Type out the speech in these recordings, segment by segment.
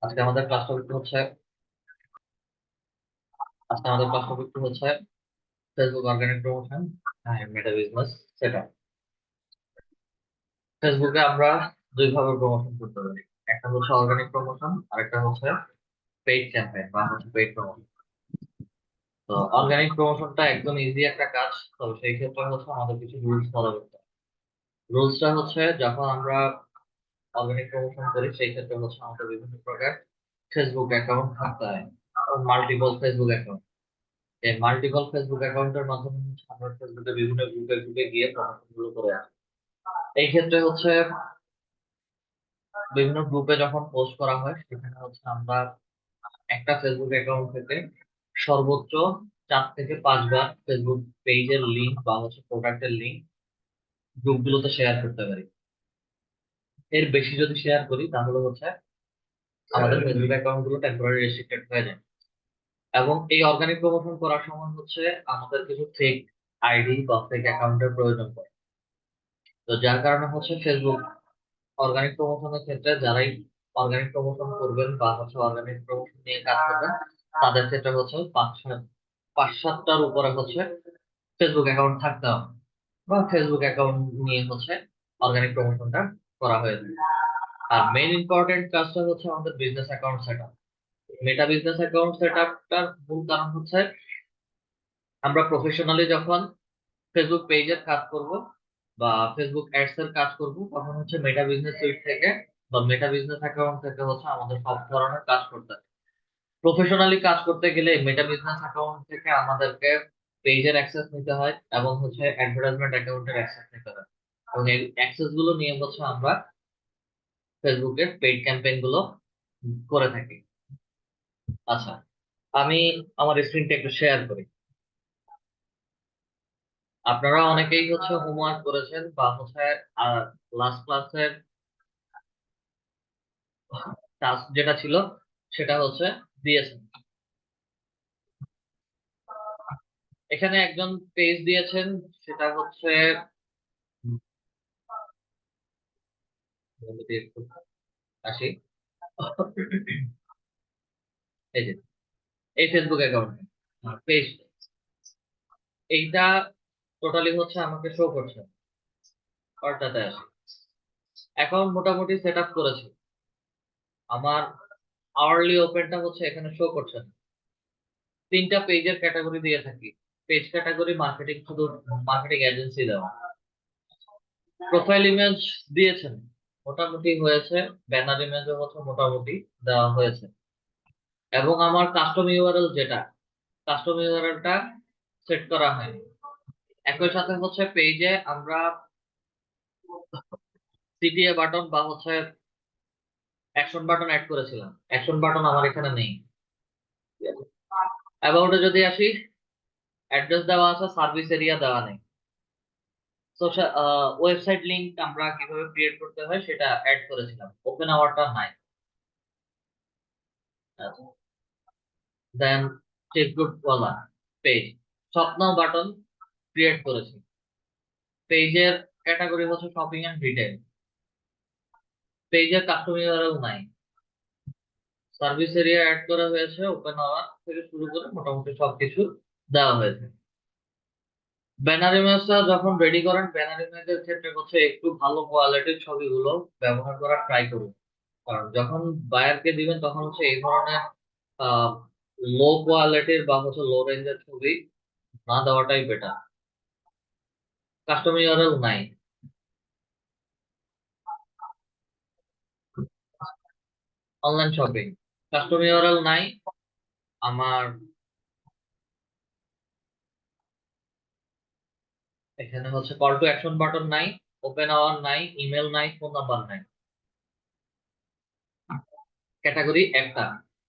আজকে আমাদের class topic হচ্ছে আজকে আমাদের ক্লাস টপিক হচ্ছে ফেসবুক অর্গানিক প্রমোশন মেটা বিজনেস সেটআপ। ফেসবুকে আমরা দুই ভাবে প্রমোশন করতে পারি। একটা হচ্ছে অর্গানিক প্রমোশন আর একটা হচ্ছে পেইড ক্যাম্পেইন বা হচ্ছে পেইড প্রমোশন। তো অর্গানিক প্রমোশনটা একদম ইজি একটা কাজ, তবে সেই ক্ষেত্রে হচ্ছে আমাদের কিছু রুলস ফলো করতে হবে। রুলসটা হচ্ছে যখন আমরা অর্গানিক প্রমোশন করি সেই ক্ষেত্রে হচ্ছে আমাদের বিভিন্ন প্রকার ফেসবুক অ্যাকাউন্ট থাকতে হয়, মাল্টিপল ফেসবুক অ্যাকাউন্ট। এই মাল্টিপল ফেসবুক অ্যাকাউন্টের মাধ্যমে হচ্ছে আমরা ফেসবুকে বিভিন্ন গ্রুপে গ্রুপে গিয়ে প্রমোশন গুলো করে আসি। এই ক্ষেত্রে হচ্ছে বিভিন্ন গ্রুপে যখন পোস্ট করা হয় সেখানে হচ্ছে আমরা একটা ফেসবুক অ্যাকাউন্ট থেকে সর্বোচ্চ 4 থেকে 5 বার ফেসবুক পেজের লিংক বা হচ্ছে প্রোডাক্টের লিংক গ্রুপগুলোতে শেয়ার করতে পারি। এর বেশি যদি শেয়ার করি তাহলে হচ্ছে আমাদের ফেসবুক অ্যাকাউন্ট গুলো টেম্পোরারি রেস্ট্রিক্টেড হয়ে যায়। এবং এই অর্গানিক প্রমোশন করার সময় হচ্ছে আমাদের কিছু ফেক আইডি বা ফেক অ্যাকাউন্টের প্রয়োজন পড়ে। তো যার কারণে হচ্ছে ফেসবুক অর্গানিক প্রমোশনের ক্ষেত্রে যারাই অর্গানিক প্রমোশন করবেন বা হচ্ছে অর্গানিক প্রমোশন নিয়ে কাজ করবেন তাদের ক্ষেত্রে হচ্ছে 5-7টার উপরে হচ্ছে ফেসবুক অ্যাকাউন্ট থাকতে হবে, বা ফেসবুক অ্যাকাউন্ট নিয়ে হচ্ছে অর্গানিক প্রমোশনটা করা হয়ে যায়। আর মেইন ইম্পর্টেন্ট কাজটা হচ্ছে আমাদের business account set up. Meta business account set আপটার মূল কারণ হচ্ছে আমরা প্রফেশনালি যখন ফেসবুক পেজের কাজ করব বা ফেসবুক অ্যাডস এর কাজ করব তখন হচ্ছে মেটা বিজনেস সুইট থেকে বা মেটা বিজনেস অ্যাকাউন্ট থেকে হচ্ছে আমাদের সব ধরনের কাজ করতে হয়। প্রফেশনালি কাজ করতে গেলে মেটা বিজনেস অ্যাকাউন্ট থেকে আমাদেরকে পেজের অ্যাক্সেস নিতে হয় এবং হচ্ছে অ্যাডভার্টাইজমেন্ট অ্যাকাউন্টের অ্যাক্সেস নিতে হয়। এবং এই অ্যাক্সেস গুলো নিয়ে হচ্ছে আমরা ফেসবুকের পেইড ক্যাম্পেইন গুলো করে থাকি। আচ্ছা, আমি আমার স্ক্রিনটা একটু শেয়ার করি। আপনারা অনেকেই হচ্ছে হোমওয়ার্ক করেছেন বা হচ্ছে লাস্ট ক্লাসের টাস্ক যেটা ছিল সেটা হচ্ছে দিয়েছেন। এখানে একজন পেজ দিয়েছেন, সেটা হচ্ছে যদি একটু আসি, এই যে এই ফেসবুক অ্যাকাউন্ট পেজ, এইটা টোটালি হচ্ছে আমাকে শো করছে। কয়টাতে আসি, অ্যাকাউন্ট মোটামুটি সেট আপ করেছি। আমার আওয়ারলি ওপেনটা হচ্ছে এখানে শো করছে না। 3টা পেজের ক্যাটাগরি দিয়ে থাকি। পেজ ক্যাটাগরি মার্কেটিং, শুধু মার্কেটিং এজেন্সি দেওয়া। প্রোফাইল ইমেজ দিয়েছেন, মোটামুটি হয়েছে। ব্যানার ইমেজও হচ্ছে মোটামুটি দেওয়া হয়েছে। এবং আমার কাস্টম ইউআরএল যেটা, কাস্টম ইউআরএলটা সেট করা হয়নি। একই সাথে হচ্ছে পেজে আমরা সিটিএ বাটন বা হচ্ছে অ্যাকশন বাটন অ্যাড করেছিলাম, অ্যাকশন বাটন আমার এখানে নেই। অ্যাবাউটে যদি আসি, অ্যাড্রেস দেওয়া আছে, সার্ভিস এরিয়া দেওয়া নেই। সোশ্যাল ওয়েবসাইট লিংক আমরা কিভাবে ক্রিয়েট করতে হয় সেটা অ্যাড করেছিলাম, ওপেন আওয়ারটা নাই। দেন চেকগুড ওয়ালা পেজ, স্বপ্ন বাটন ক্রিয়েট করেছি। পেজের ক্যাটাগরি হচ্ছে শপিং এন্ড রিটেল। পেজের কাস্টমার ইউআরএল নাই। সার্ভিস এরিয়া অ্যাড করা হয়েছে, ওপেন আওয়ার থেকে শুরু করে মোটামুটি সবকিছু দেওয়া হয়েছে। ব্যানার ইমেজটা যখন রেডি করেন, ব্যানার ইমেজের ক্ষেত্রে হচ্ছে একটু ভালো কোয়ালিটির ছবিগুলো ব্যবহার করার ট্রাই করুন। কারণ যখন বায়ারকে দিবেন তখন হচ্ছে এই ধরনের লো কোয়ালিটির বা হচ্ছে লো রেঞ্জের ছবি না দেওয়াটাই বেটার। কাস্টমার ইউআরএল নাই। অনলাইন শপিং, কাস্টমার ইউআরএল নাই আমার। এখানে হচ্ছে কল টু অ্যাকশন বাটন নাই, ওপেন আওয়ার নাই, ইমেল নাই, ফোন নাম্বার নাই। ক্যাটাগরি একটা।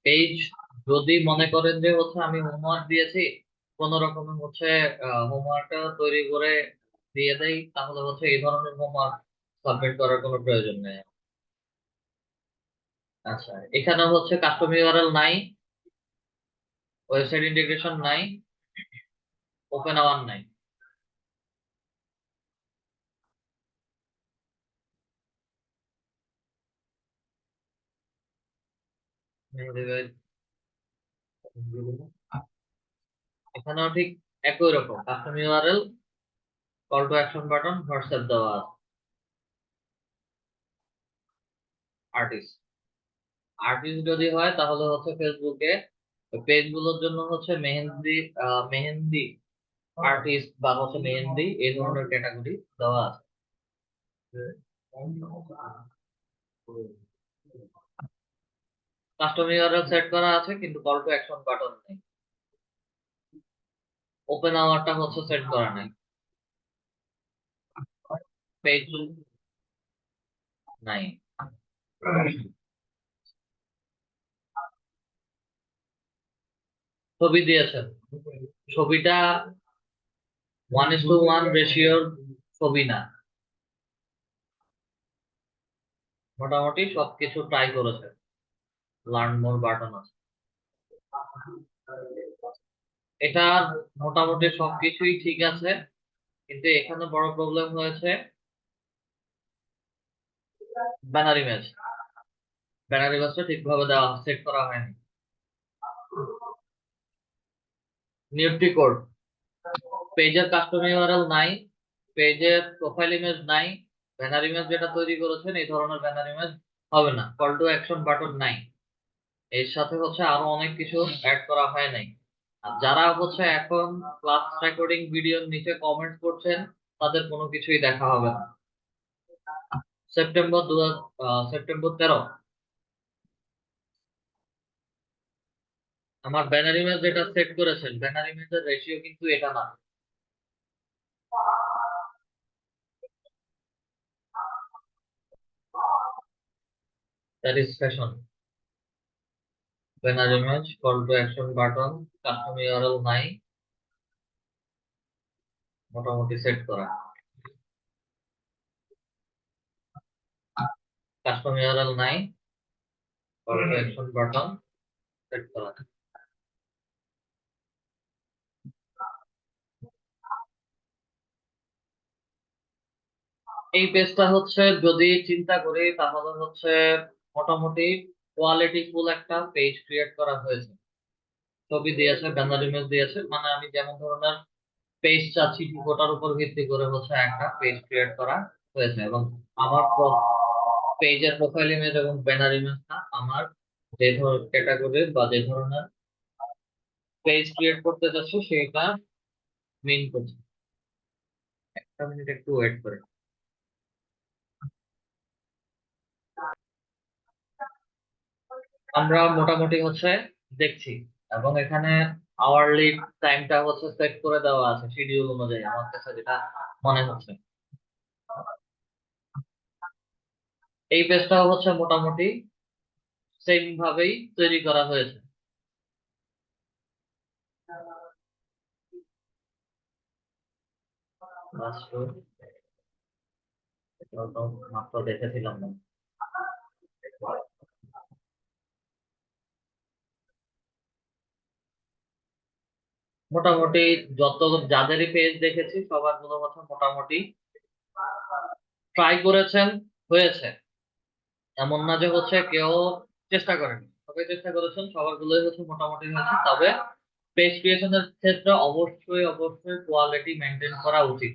পেজ যদি মনে করেন যে হচ্ছে আমি হোমওয়ার্ক দিয়েছি, কোন রকমের হচ্ছে হোমওয়ার্কটা তৈরি করে দিয়ে দেই, তাহলে হচ্ছে এই ধরনের হোমওয়ার্ক সাবমিট করার কোনো প্রয়োজন নেই। আচ্ছা, এখানে হচ্ছে কাস্টম ইউআরএল নাই, ওয়েবসাইট ইন্টিগ্রেশন নাই, ওপেন আওয়ার নাই। মেহেদি ভাই, এখানেও ঠিক একই রকম custom URL, call to action button, WhatsApp দেওয়া আছে। আর্টিস্ট, আর্টিস্ট যদি হয় তাহলে হচ্ছে ফেসবুকে পেজ গুলোর জন্য হচ্ছে মেহেন্দি, মেহেন্দি আর্টিস্ট বা হচ্ছে মেহেন্দি এই ধরনের ক্যাটাগরি দেওয়া আছে। কাস্টম ইউআরএল সেট করা আছে কিন্তু কল টু অ্যাকশন বাটন নেই। ওপেন আওয়ারটা হচ্ছে সেট করা নাই। পেজ নাই। ছবি দিয়েছেন, ছবিটা 1:1 রেশিওর ছবি না। মোটামুটি সবকিছু ট্রাই করেছে। লার্ন মোর বাটন আছে, এটা মোটামুটি সবকিছুই ঠিক আছে, কিন্তু এখানে বড় প্রবলেম হয়েছে ব্যানার ইমেজ। ব্যানার ইমেজটা ঠিকভাবে দেওয়া সেট করা হয়নি। নিফটি কোড, পেজের কাস্টম ইউআরএল নাই, পেজের প্রোফাইল ইমেজ নাই, ব্যানার ইমেজ যেটা তৈরি করেছেন এই ধরনের ব্যানার ইমেজ হবে না, কল টু অ্যাকশন বাটন নাই। এর সাথে হচ্ছে আরো অনেক কিছু অ্যাড করা হয় নাই। আর যারা হচ্ছে এখন ক্লাস রেকর্ডিং ভিডিওর নিচে কমেন্ট করছেন তাদের কোনো কিছুই দেখা হবে না। সেপ্টেম্বর সেপ্টেম্বর 13 আমার ব্যানার ইমেজ যেটা সেট করেছেন ব্যানার ইমেজের রেশিও কিন্তু এটা না। That is fashion. Banner image, call to action button, custom URL নাই, মোটামুটি সেট করা। কাস্টম ইউআরএল নাই, call to action button set করা। এই পেজটা হচ্ছে যদি চিন্তা করি তাহলে হচ্ছে মোটামুটি কোয়ালিটি ফুল একটা পেজ ক্রিয়েট করা হয়েছে। ছবি দিয়েছে, ব্যানার ইমেজ দিয়েছে, মানে আমি যেমন ধরনের পেজ চাচ্ছি ঠিক ওটার উপর ভিত্তি করে হচ্ছে একটা পেজ ক্রিয়েট করা হয়েছে। এবং আমার পেজের প্রোফাইল ইমেজ এবং ব্যানার ইমেজটা আমার যে ধর ক্যাটাগরির বা যে ধরনের পেজ ক্রিয়েট করতে চাচ্ছি সেটা মিন করছে। একটা মিনিট একটু ওয়েট করে। আমরা মোটামুটি হচ্ছে দেখছি, এবং এখানে আওয়ারলি টাইমটা হচ্ছে সেট করে দেওয়া আছে শিডিউল অনুযায়ী আমার কাছে যেটা মনে হচ্ছে। এই পেজটাও হচ্ছে মোটামুটি সেম ভাবেই তৈরি করা হয়েছে। Last row, এটাও তো মাত্র দেখেছিলাম না। মোটামুটি যত যাদেরই পেজ দেখেছি সবার গুলো কথা মোটামুটি ট্রাই করেছেন, হয়েছে। এমন না যে হচ্ছে কেউ চেষ্টা করেনি, সবাই চেষ্টা করেছেন, সবার গুলোই হচ্ছে মোটামুটি হয়েছে। তবে পেজ ক্রিয়েশনের ক্ষেত্রে অবশ্যই অবশ্যই কোয়ালিটি মেনটেন করা উচিত।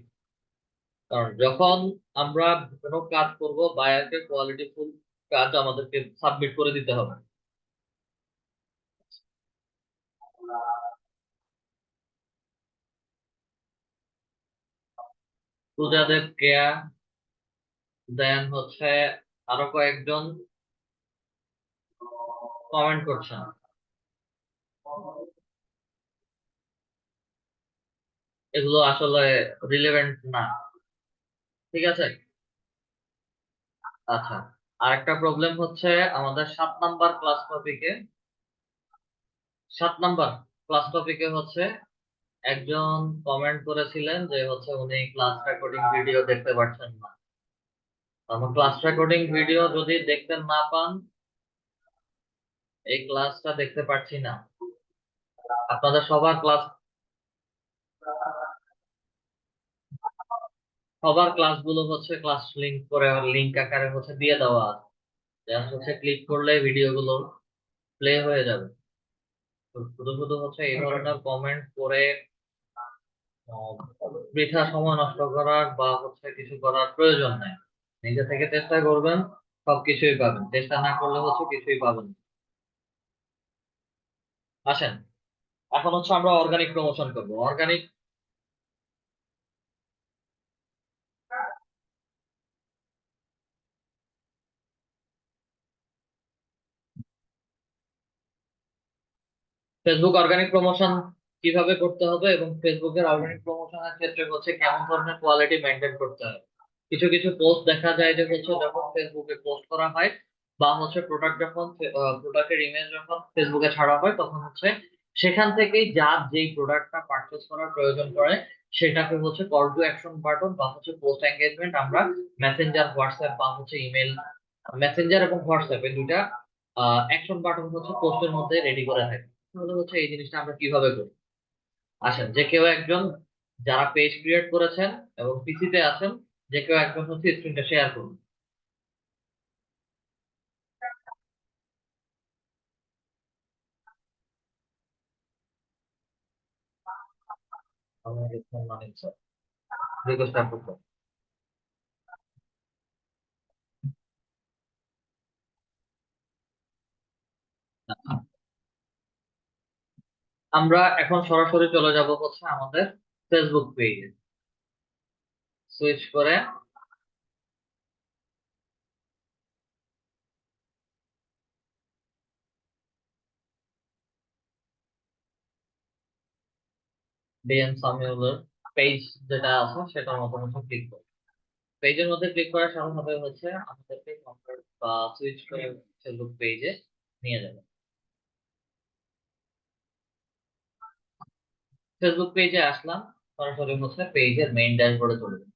কারণ যখন আমরা কোনো কাজ করব বায়ারকে কোয়ালিটি ফুল কাজ আমাদেরকে সাবমিট করে দিতে হবে। সুজাদেব কেয়া, দেন হচ্ছে আরো কয়েকজন কমেন্ট করছেন। এগুলো আসলে রিলেভেন্ট না। ঠিক আছে। আচ্ছা, আরেকটা প্রবলেম হচ্ছে আমাদের 7 নাম্বার ক্লাস টপিকে, 7 নাম্বার ক্লাস টপিকে হচ্ছে একজন কমেন্ট করেছিলেন যে হচ্ছে উনি ক্লাস রেকর্ডিং ভিডিও দেখতে পাচ্ছেন না। আমার ক্লাস রেকর্ডিং ভিডিও যদি দেখতে না পান, এই ক্লাসটা দেখতে পাচ্ছি না। আপনাদের সবার ক্লাসগুলো হচ্ছে ক্লাস লিংক করে লিংক আকারে হচ্ছে দিয়ে দেওয়া আছে। জাস্ট হচ্ছে ক্লিক করলে ভিডিওগুলো প্লে হয়ে যাবে। তো শুধু শুধু হচ্ছে এই ধরনের কমেন্ট করে আহ, বৃথা সময় নষ্ট করার বা হচ্ছে কিছু করার প্রয়োজন নেই। নিজে থেকে চেষ্টা করবেন, সবকিছুই পাবেন। চেষ্টা না করলে হচ্ছে কিছুই পাবেন না। আসেন, এখন হচ্ছে আমরা অর্গানিক প্রমোশন করবো। অর্গানিক ফেসবুক অর্গানিক প্রমোশন কিভাবে করতে হবে এবং ফেসবুকের অর্গানিক প্রমোশনের ক্ষেত্রে হচ্ছে কেমন ধরনের কোয়ালিটি মেনটেন করতে হবে। কিছু কিছু পোস্ট দেখা যায় যে হচ্ছে যখন ফেসবুকে পোস্ট করা হয় বা হচ্ছে প্রোডাক্ট যখন প্রোডাক্টের ইমেজ যখন ফেসবুকে ছাড়া হয় তখন হচ্ছে সেখান থেকেই যার যেই প্রোডাক্টটা পারচেজ করার প্রয়োজন পড়ে সেটাকে হচ্ছে কল টু অ্যাকশন বাটন বা হচ্ছে পোস্ট এঙ্গেজমেন্ট আমরা মেসেঞ্জার, হোয়াটসঅ্যাপ বা হচ্ছে ইমেল, মেসেঞ্জার এবং হোয়াটসঅ্যাপে দুইটা অ্যাকশন বাটন হচ্ছে পোস্টের মধ্যে রেডি করে থাকি। তাহলে হচ্ছে এই জিনিসটা আমরা কিভাবে করি। আসেন, যে কেউ একজন, যারা পেজ ক্রিয়েট করেছেন এবং পিসিতে আছেন, যে কেউ একজন হচ্ছে স্ক্রিনটা শেয়ার করুন। আমাদের ফোন মানে রিকোয়েস্ট করতে। আমরা এখন সরাসরি চলে যাব হচ্ছে আমাদের ফেসবুক পেজে। সুইচ করে ডিএম সামিউলের পেজ যেটা আছে সেটার মতো হচ্ছে ক্লিক করব। পেজের মধ্যে ক্লিক করার সাথে সাথে হচ্ছে আমাদেরকে কনভার্ট বা সুইচ করে ফেসবুক পেজে নিয়ে যাবে। ফেসবুক পেজে আসলাম, সরাসরি হচ্ছে পেজের মেইন ড্যাশবোর্ডে চলে যাবে।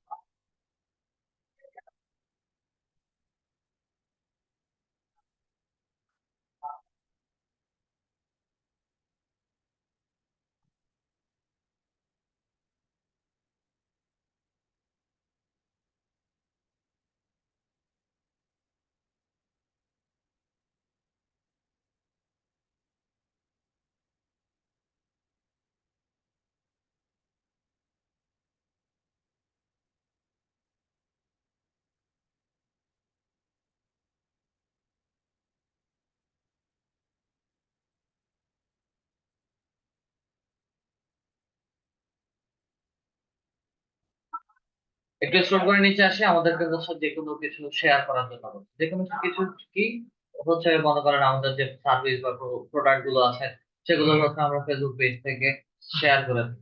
একটু স্ক্রল করে নিচে আসে, আমাদেরকে হচ্ছে যে কোনো কিছু শেয়ার করার জন্য বলছে। যে কোনো কিছু কি হচ্ছে, মনে করেন আমাদের যে সার্ভিস বা প্রোডাক্ট গুলো আছে সেগুলো হচ্ছে আমরা ফেসবুক পেজ থেকে শেয়ার করে দিই।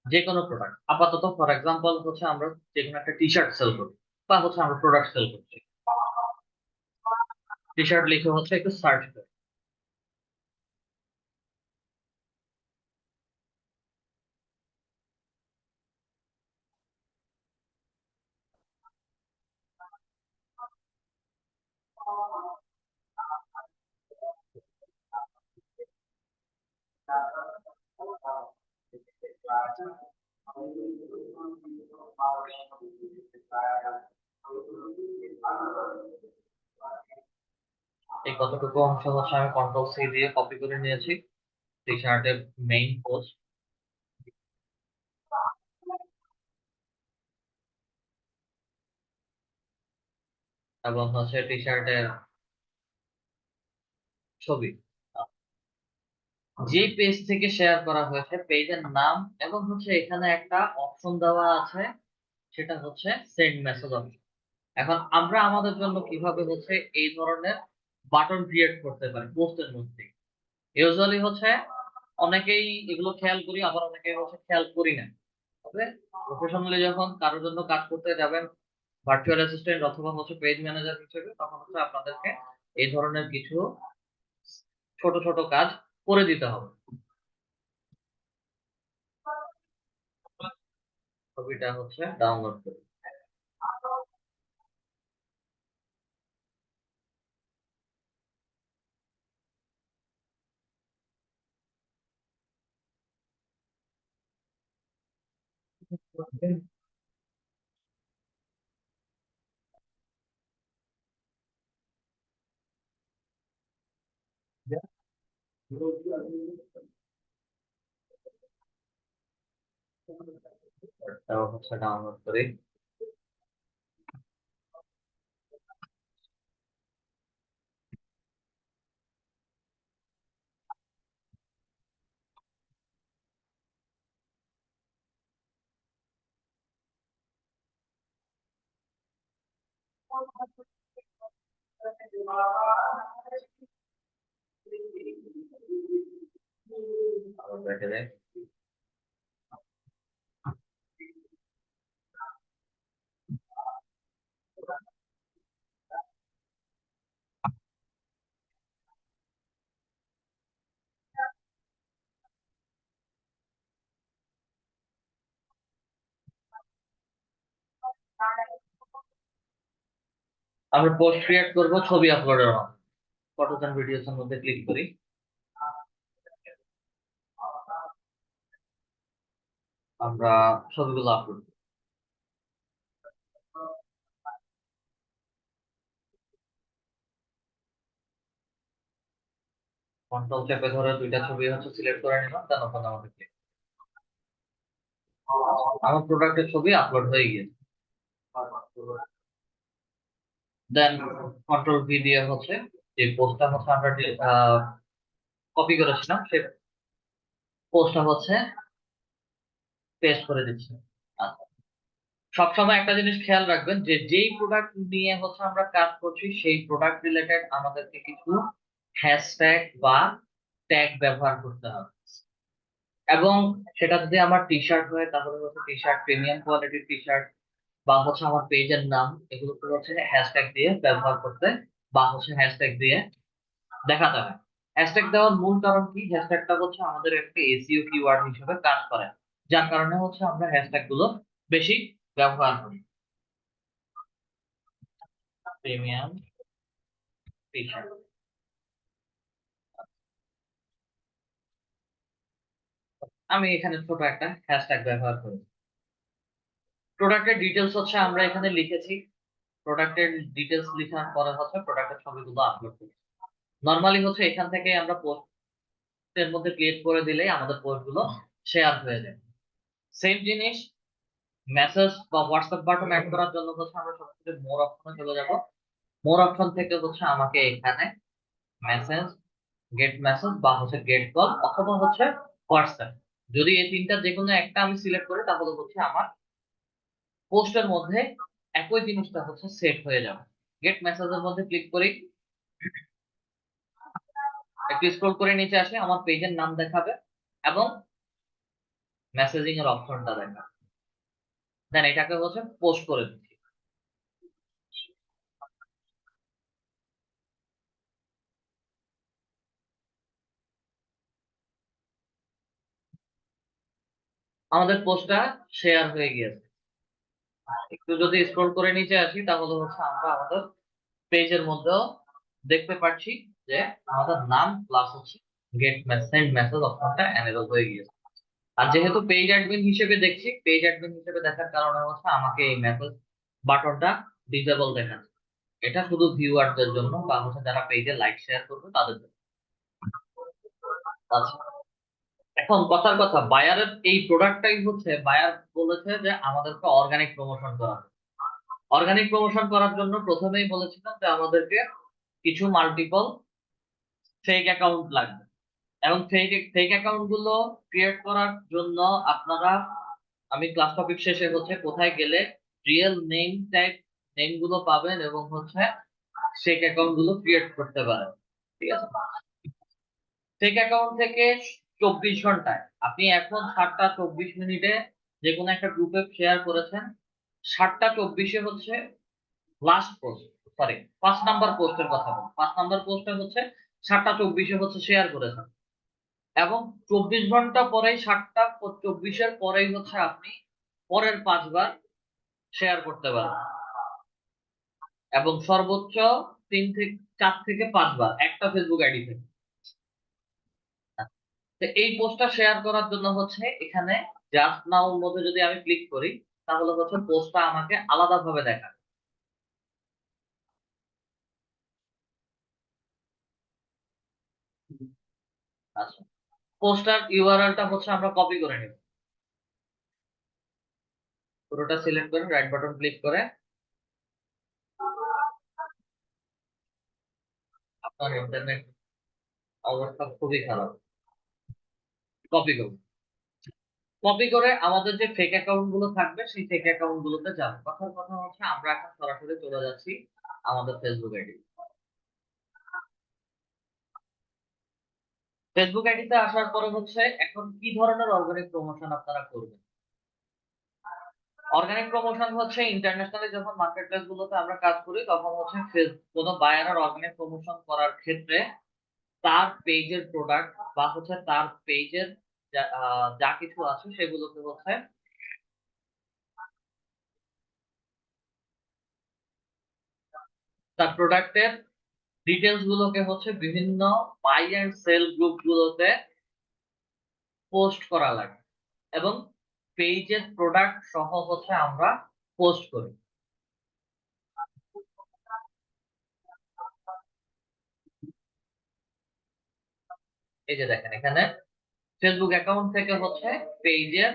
যে কোনো প্রোডাক্ট আপাতত ফর এক্সাম্পল হচ্ছে আমরা যে কোনো একটা টি শার্ট সেল করি বা হচ্ছে আমরা প্রোডাক্ট সেল করছি। টি শার্ট লিখে হচ্ছে একটু সার্চ করি। এই কতটুকু অংশ হচ্ছে আমি কন্ট্রোল সি দিয়ে কপি করে নিয়েছি। টি শার্টের মেইন পোস্ট এবং হচ্ছে টি শার্টের ছবি। যে পেজ থেকে শেয়ার করা হয়েছে পেজের নাম এবং হচ্ছে এখানে একটা অপশন দেওয়া আছে, সেটা হচ্ছে সেন্ড মেসেজ অপশন। এখন আমরা আমাদের জন্য কিভাবে হচ্ছে এই ধরনের বাটন ক্রিয়েট করতে পারি পোস্টের মধ্যে। ইউজুয়ালি হচ্ছে অনেকেই এগুলো খেয়াল করি, আবার অনেকেই হচ্ছে খেয়াল করি না। তবে প্রফেশনালি যখন কারোর জন্য কাজ করতে যাবেন, ভার্চুয়াল অ্যাসিস্ট্যান্ট অথবা হচ্ছে পেজ ম্যানেজার হিসেবে, তখন হচ্ছে আপনাদেরকে এই ধরনের কিছু ছোট ছোট কাজ করে দিতে হবে। ছবিটা হচ্ছে ডাউনলোড করে হচ্ছে ডাউনলোড করি। আবার ব্যাকে যাই। আমরা পোস্ট ক্রিয়েট করব ছবি আপলোডের জন্য। ফটোস এন্ড ভিডিওস এর মধ্যে ক্লিক করি। আমরা ছবিগুলো আপলোড করি। কন্ট্রোল চেপে ধরে দুইটা ছবি হচ্ছে সিলেক্ট করে নিলাম, দেন ওপেন আমাদের ক্লিক। আমার প্রোডাক্টের ছবি আপলোড হয়ে গিয়েছে। দেন কন্ট্রোল ভি দিয়ে হচ্ছে যে পোস্টটা হচ্ছে আমরা কপি করেছিলাম সেই পোস্টটা হচ্ছে পেস্ট করে দিচ্ছি। আচ্ছা, সবসময় একটা জিনিস খেয়াল রাখবেন যে যেই প্রোডাক্ট নিয়ে হচ্ছে আমরা কাজ করছি সেই প্রোডাক্ট রিলেটেড আমাদেরকে কিছু হ্যাশট্যাগ বা ট্যাগ ব্যবহার করতে হবে। এবং সেটা যদি আমার টি শার্ট হয় তাহলে হচ্ছে টি শার্ট, প্রিমিয়াম কোয়ালিটির টি শার্ট, বা হচ্ছে আমার পেজের নাম, এগুলোকে হচ্ছে হ্যাশট্যাগ দিয়ে ব্যবহার করতে বা হচ্ছে হ্যাশট্যাগ দিয়ে দেখাতে হয়। হ্যাশট্যাগ দেওয়ার মূল কারণ কি, হ্যাশট্যাগটা হচ্ছে আমাদের একটা এসইও কিওয়ার্ড হিসেবে কাজ করে, যার কারণে হচ্ছে আমরা হ্যাশট্যাগ গুলো বেশি ব্যবহার করি। প্রিমিয়াম টি শার্ট, আমি এখানে ছোট একটা হ্যাশট্যাগ ব্যবহার করি। প্রোডাক্টের ডিটেলস হচ্ছে আমরা এখানে লিখেছি। প্রোডাক্টের ডিটেলস লেখার পরে হচ্ছে প্রোডাক্টের ছবিগুলো আপলোড করি। নরমালি হচ্ছে এখান থেকে আমরা পোস্টের মধ্যে ক্লিক করে দিলেই আমাদের পোস্ট গুলো শেয়ার হয়ে যায়। সেম জিনিস মেসেজ বা হোয়াটসঅ্যাপ বাটন অ্যাড করার জন্য হচ্ছে আমরা সরাসরি মোর অপশনে চলে যাব। মোর অপশন থেকে হচ্ছে আমাকে এখানে মেসেজ, গেট মেসেজ বা হচ্ছে গেট কল অথবা হচ্ছে হোয়াটসঅ্যাপ, যদি এই তিনটা যে কোনো একটা আমি সিলেক্ট করি তাহলে হচ্ছে আমার পোস্টের মধ্যে একই জিনিসটা হচ্ছে সেট হয়ে যাবে। গেট মেসেজের মধ্যে ক্লিক করি, একটু স্ক্রল করে নিচে আসে, আমার পেজের নাম দেখাবে এবং মেসেজিং এর অপশনটা দেখাবে। দেন এটাকে হচ্ছে পোস্ট করে দিচ্ছি। আমাদের পোস্টটা শেয়ার হয়ে গিয়েছে। একটু যদি স্ক্রল করে নিচে আসি তাহলে হচ্ছে আমরা আমাদের পেজের মধ্যেও দেখতে পাচ্ছি যে আমাদের নাম প্লাস হচ্ছে গেট সেন্ড মেসেজ অপশনটা এনেবল হয়ে গিয়েছে। আর যেহেতু পেজ অ্যাডমিন হিসেবে দেখছি, পেজ অ্যাডমিন হিসেবে দেখার কারণে হচ্ছে আমাকে এই মেসেজ বাটনটা ডিসেবল দেখাচ্ছে। এটা শুধু ভিউয়ারদের জন্য বা হচ্ছে যারা পেজে লাইক শেয়ার করবে তাদের জন্য। আচ্ছা, এখন কথার কথা, বায়ারের এই প্রোডাক্টটাই হচ্ছে বায়ার বলেছে যে আমাদেরকে অর্গানিক প্রমোশন করা। অর্গানিক প্রমোশন করার জন্য প্রথমেই বলেছিলাম যে আমাদেরকে কিছু মাল্টিপল ফেক অ্যাকাউন্ট লাগবে। এবং ফেক ফেক অ্যাকাউন্ট গুলো ক্রিয়েট করার জন্য আপনারা, আমি ক্লাস টপিক শেষে হচ্ছে কোথায় গেলে রিয়েল নেম ট্যাগ নেম গুলো পাবেন এবং হচ্ছে ফেক অ্যাকাউন্ট গুলো ক্রিয়েট করতে পারেন। ঠিক আছে, ফেক অ্যাকাউন্ট থেকে 24 ঘন্টায় আপনি এখন 7টা 24 মিনিটে যে কোনো একটা গ্রুপে শেয়ার করেছেন, 7টা 24-এ হচ্ছে লাস্ট পোস্ট, সরি 5 নাম্বার পোস্টের কথা বলুন, 5 নাম্বার পোস্টে হচ্ছে 7টা 24-এ হচ্ছে শেয়ার করেছেন এবং 24 ঘন্টা পরেই 7টা 24-এর পরেই হচ্ছে আপনি পরের 5বার শেয়ার করতে পারবেন এবং সর্বোচ্চ 3 থেকে 4 থেকে 5বার একটা ফেসবুক আইডি থেকে। তো এই পোস্টটা শেয়ার করার জন্য হচ্ছে এখানে জাস্ট নাও মধ্যে যদি আমি ক্লিক করি তাহলে হচ্ছে পোস্টটা আমাকে আলাদাভাবে দেখাবে। আচ্ছা, পোস্টার ইউআরএলটা হচ্ছে আমরা কপি করে নিব। পুরোটা সিলেক্ট করে রাইট বাটন ক্লিক করে আপনার ইন্টারনেট অবস্থা খুবই খারাপ, কপি করুন। কপি করে আমাদের যে ফেক অ্যাকাউন্ট গুলো থাকবে সেই ফেক অ্যাকাউন্ট গুলোতে যাবো। কথার কথা হচ্ছে আমরা এখন সরাসরি চলে যাচ্ছি আমাদের ফেসবুক আইডি। ফেসবুক আইডিতে আসার পরে হচ্ছে এখন কি ধরনের অর্গানিক প্রমোশন আপনারা করবেন। অর্গানিক প্রমোশন হচ্ছে ইন্টারন্যাশনালি যখন মার্কেট প্লেস গুলোতে আমরা কাজ করি তখন হচ্ছে কোনো বায়ার অর্গানিক প্রমোশন করার ক্ষেত্রে তার পেজের প্রোডাক্ট বা হচ্ছে তার পেজের যা কিছু আছে সেগুলোকে হচ্ছে তার প্রোডাক্টের ডিটেলস গুলোকে হচ্ছে বিভিন্ন বাই এন্ড সেল গ্রুপ গুলোতে পোস্ট করা লাগে এবং পেজের প্রোডাক্ট সহ হচ্ছে আমরা পোস্ট করি। এই যে দেখেন এখানে ফেসবুক অ্যাকাউন্ট থেকে হচ্ছে পেজের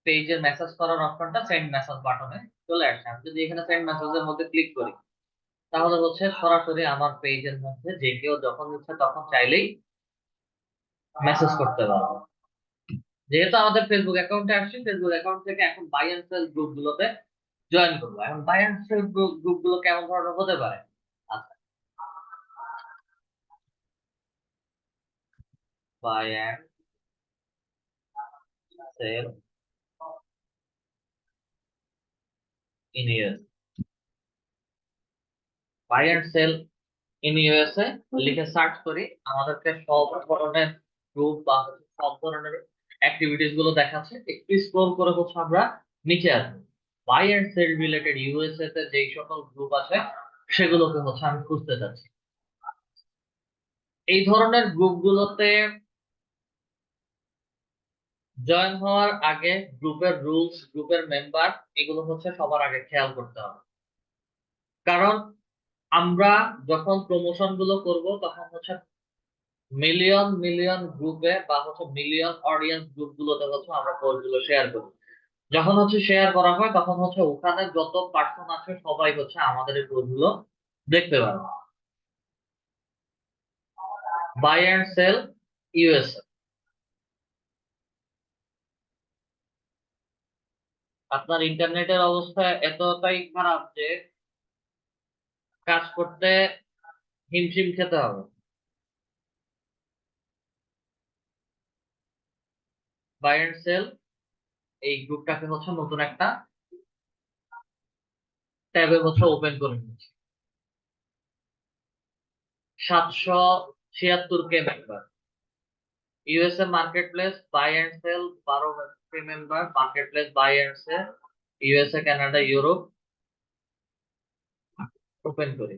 পেজের মেসেজ করার অপশনটা সেন্ড মেসেজ বাটনে চলে আসে। আমি যদি এখানে সেন্ড মেসেজের মধ্যে ক্লিক করি তাহলে হচ্ছে সরাসরি আমার পেজের মধ্যে যে কেউ যখন ইচ্ছে তখন চাইলেই মেসেজ করতে পারবে। যেহেতু আমাদের ফেসবুক অ্যাকাউন্টে আসছি, ফেসবুক অ্যাকাউন্ট থেকে এখন বাই এন্ড সেল গ্রুপ গুলোতে জয়েন করবো। এখন বাই এন্ড সেল গ্রুপ গুলো কেমন ধরনের হতে পারে? আচ্ছা, buy and sell in US, buy and sell in USA লিখে সার্চ করি, আমাদেরকে সব ধরনের গ্রুপ বা হচ্ছে সব ধরনের অ্যাক্টিভিটিস গুলো দেখাচ্ছে। একটু স্ক্রল করে হচ্ছে আমরা নিচে আসবো, buy and sell related USA তে যেই সকল গ্রুপ আছে সেগুলোকে হচ্ছে আমি খুঁজতে চাচ্ছি। এই ধরনের গ্রুপগুলোতে জয়েন হওয়ার আগে গ্রুপের রুলস, গ্রুপের মেম্বার, এগুলো হচ্ছে সবার আগে খেয়াল করতে হবে। কারণ আমরা যখন প্রমোশন গুলো করব তখন হচ্ছে মিলিয়ন মিলিয়ন গ্রুপে বা হচ্ছে মিলিয়ন অডিয়েন্স গ্রুপ গুলোতে হচ্ছে আমরা পোস্ট গুলো শেয়ার করি। যখন হচ্ছে শেয়ার করা হয় তখন হচ্ছে ওখানে যত পার্সন আছে সবাই হচ্ছে আমাদের এই পোস্ট গুলো দেখতে পাবে। বাই এন্ড সেল ইউএসএ, আপনার ইন্টারনেটের অবস্থা এতটাই খারাপ যে কাজ করতে হিমশিম খেতে হবে। বাই এন্ড সেল এই গ্রুপটাকে হচ্ছে নতুন একটা ট্যাবে হচ্ছে ওপেন করে নিচ্ছি। 776 K member, USA market place buy and sell 12 K member, market place buy and sell USA Canada Europe, open করি।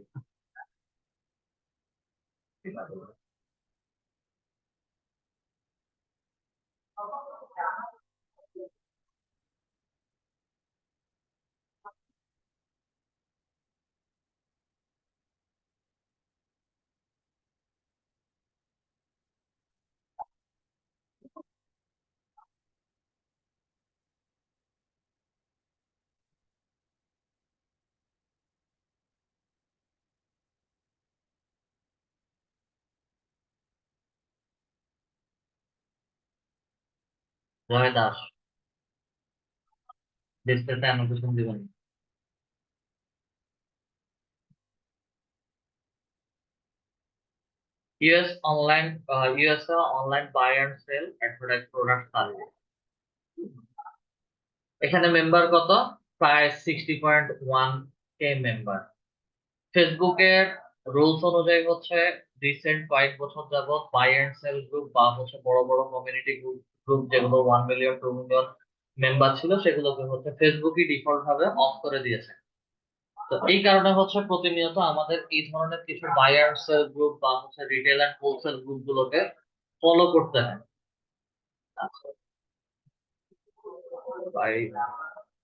জয় দাস, ডিসপ্লেতে অ্যানোটেশন দিবেন। USA online buy and sell advertise product service. এখানে মেম্বার কত? প্রায় 60.1 কে মেম্বার। ফেসবুকের rules অনুযায়ী হচ্ছে recent কয়েক বছর যাবত বাই এন্ড সেল গ্রুপ বা হচ্ছে বড় বড় কমিউনিটি গ্রুপ গ্রুপ যেগুলো 1 মিলিয়ন 2 মিলিয়ন মেম্বার ছিল সেগুলোকে হচ্ছে ফেসবুকই ডিফল্ট ভাবে অফ করে দিয়েছে। তো এই কারণে হচ্ছে প্রতিনিয়ত আমাদের এই ধরনের কিছু বাই এন্ড সেল গ্রুপ বা হচ্ছে রিটেল এন্ড হোলসেল গ্রুপ গুলোকে ফলো করতে হয়। Buy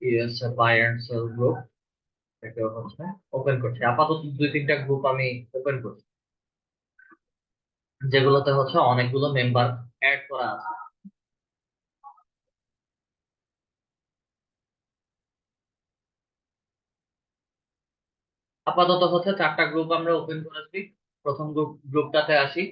USA buy and sell group, এটাকে হচ্ছে ওপেন করছি। আপাতত দুই তিনটা গ্রুপ আমি ওপেন করছি, যেগুলোতে হচ্ছে অনেকগুলো মেম্বার অ্যাড করা আছে। আপাতত হচ্ছে চারটা গ্রুপ আমরা ওপেন করেছি। প্রথম গ্রুপটাতে আসি,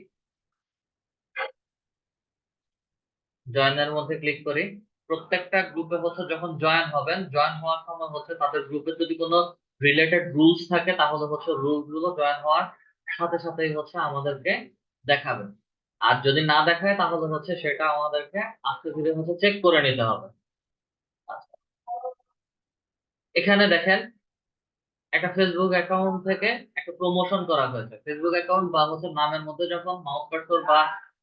জয়েনের মধ্যে ক্লিক করি। প্রত্যেকটা গ্রুপে হচ্ছে যখন জয়েন হবেন, জয়েন হওয়ার সময় হচ্ছে তাদের গ্রুপে যদি কোনো রিলেটেড রুলস থাকে তাহলে হচ্ছে রুলস গুলো জয়েন হওয়ার সাথে সাথেই হচ্ছে আমাদেরকে দেখাবে। আর যদি না দেখায় তাহলে হচ্ছে সেটা আমাদেরকে আস্তে ধীরে হচ্ছে চেক করে নিতে হবে। আচ্ছা, এখানে দেখেন একটা ফেসবুক অ্যাকাউন্ট থেকে একটা প্রমোশন করা হয়েছে। ফেসবুক অ্যাকাউন্ট বা হচ্ছে নামের মধ্যে যখন মাউস কার্সর বা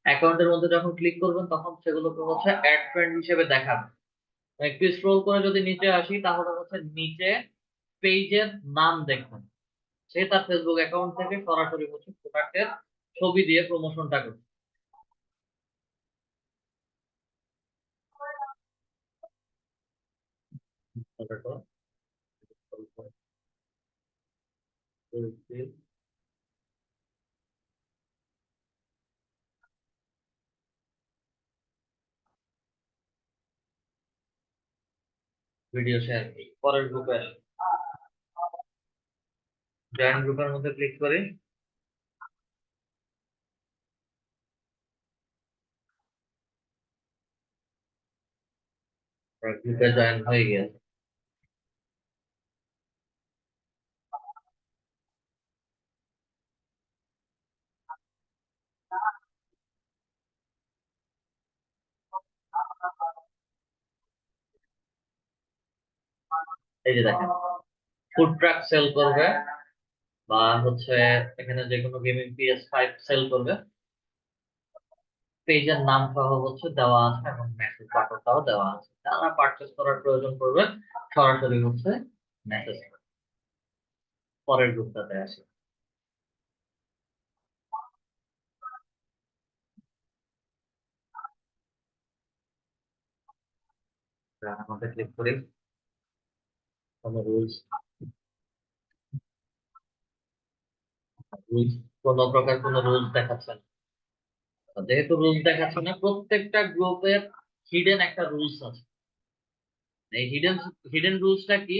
অ্যাকাউন্টের মধ্যে যখন ক্লিক করবেন তখন সেগুলোকে হচ্ছে অ্যাড ফ্রেন্ড হিসেবে দেখাবে। একটু স্ক্রোল করে যদি নিচে আসি তাহলে হচ্ছে নিচে পেজের নাম দেখবেন। সে তার ফেসবুক অ্যাকাউন্ট থেকে সরাসরি হচ্ছে প্রোডাক্টের ছবি দিয়ে প্রমোশনটা করছে। ভিডিও শেয়ার, পরের গ্রুপে আসি, জয়েন গ্রুপের মধ্যে ক্লিক করি। গ্রুপে জয়েন হয়ে গিয়েছে। এই যে দেখেন, ফুড ট্রাক সেল করবে বা হচ্ছে এখানে যে কোনো গেমিং PS5 সেল করবে, পেজের নাম সহ হচ্ছে দেওয়া আছে এবং মেসেজ বাটনটাও দেওয়া আছে। যারা পারচেস করার প্রয়োজন পড়বে সরাসরি হচ্ছে মেসেজ। পরের গ্রুপটাতে আসি, আমাদের ক্লিক করি। কোনো রুলস, রুলস কোনো প্রকার কোনো রুলস দেখাচ্ছে না। যেহেতু রুলস দেখাচ্ছে না, প্রত্যেকটা গ্রুপের হিডেন একটা রুলস আছে। এই হিডেন হিডেন রুলসটা কি?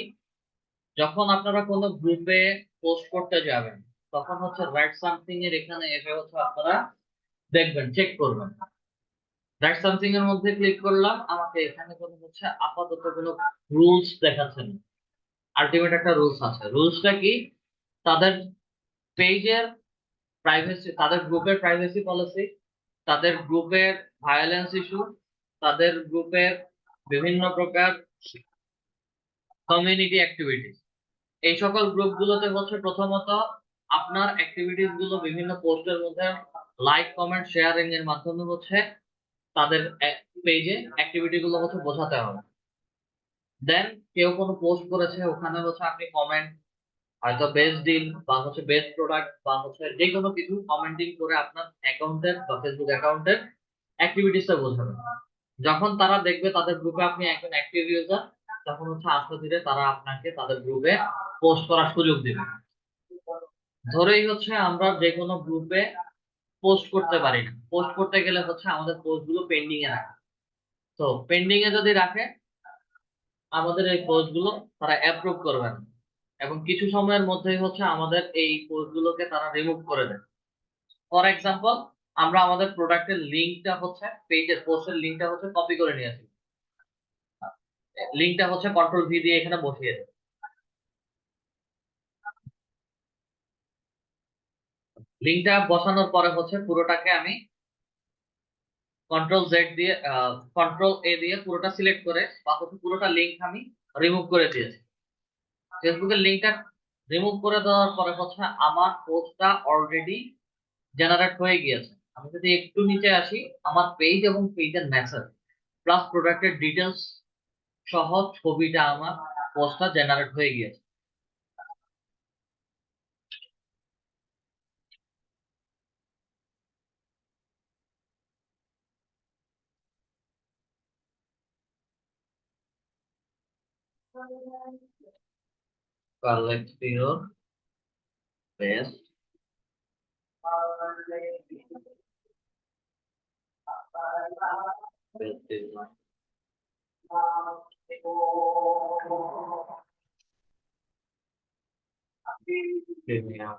যখন আপনারা কোনো গ্রুপে পোস্ট করতে যাবেন তখন হচ্ছে রাইট সামথিং এর এখানে এসে হচ্ছে আপনারা দেখবেন, চেক করবেন। রাইট সামথিং এর মধ্যে ক্লিক করলাম, আমাকে এখানে কোনো হচ্ছে আপাতত কোনো রুলস দেখাচ্ছে না। আলটিমেট একটা রুলস আছে। রুলসটা কি? তাদের পেজের প্রাইভেসি, তাদের গ্রুপের প্রাইভেসি পলিসি, তাদের গ্রুপের ভায়োলেন্স ইস্যু, তাদের গ্রুপের বিভিন্ন প্রকার কমিউনিটি অ্যাক্টিভিটিস, এই সকল গ্রুপগুলোতে হচ্ছে প্রথমত আপনার অ্যাক্টিভিটিস গুলো বিভিন্ন পোস্টের মধ্যে লাইক কমেন্ট শেয়ারিং এর মাধ্যমে হচ্ছে তাদের পেজে অ্যাক্টিভিটি গুলো হচ্ছে বোঝাতে হবে। দেন কেউ কোনো পোস্ট করেছে, ওখানে হচ্ছে আপনি কমেন্ট, হয়তো বেস্ট ডিল বা হচ্ছে বেস্ট প্রোডাক্ট বা হচ্ছে যে কোনো কিছু কমেন্টিং করে আপনার অ্যাকাউন্টের বা ফেসবুক অ্যাকাউন্টের অ্যাক্টিভিটিসটা বোঝাবেন। যখন তারা দেখবে তাদের গ্রুপে আপনি একজন অ্যাক্টিভ ইউজার, তখন হচ্ছে আস্তে ধীরে তারা আপনাকে তাদের গ্রুপে পোস্ট করার সুযোগ দিবে। ধরেই হচ্ছে আমরা যে কোনো গ্রুপে পোস্ট করতে পারি না, পোস্ট করতে গেলে হচ্ছে আমাদের পোস্ট গুলো পেন্ডিং এ রাখে। তো পেন্ডিং এ যদি রাখে, আমাদের এই পোস্ট গুলো তারা অ্যাপ্রুভ করবে না এবং কিছু সময়ের মধ্যেই হচ্ছে আমাদের এই পোস্ট গুলোকে তারা রিমুভ করে দেয়। ফর এক্সাম্পল, আমরা আমাদের প্রোডাক্টের লিঙ্কটা হচ্ছে, পেজের পোস্টের লিঙ্কটা হচ্ছে কপি করে নিয়েছি, লিঙ্কটা হচ্ছে কন্ট্রোল V দিয়ে এখানে বসিয়ে দেয়। লিঙ্কটা বসানোর পরে হচ্ছে পুরোটাকে আমি কন্ট্রোল Z দিয়ে, কন্ট্রোল A দিয়ে পুরোটা সিলেক্ট করে বা হচ্ছে পুরোটা লিঙ্ক আমি রিমুভ করে দিয়েছি। ফেসবুকের লিঙ্কটা রিমুভ করে দেওয়ার পরে হচ্ছে আমার পোস্টটা অলরেডি জেনারেট হয়ে গিয়েছে। আমি যদি একটু নিচে আসি, আমার পেজ এবং পেজের মেসেজ প্লাস প্রোডাক্টের ডিটেলস সহ ছবিটা আমার পোস্টটা জেনারেট হয়ে গিয়েছে। collect your best design premium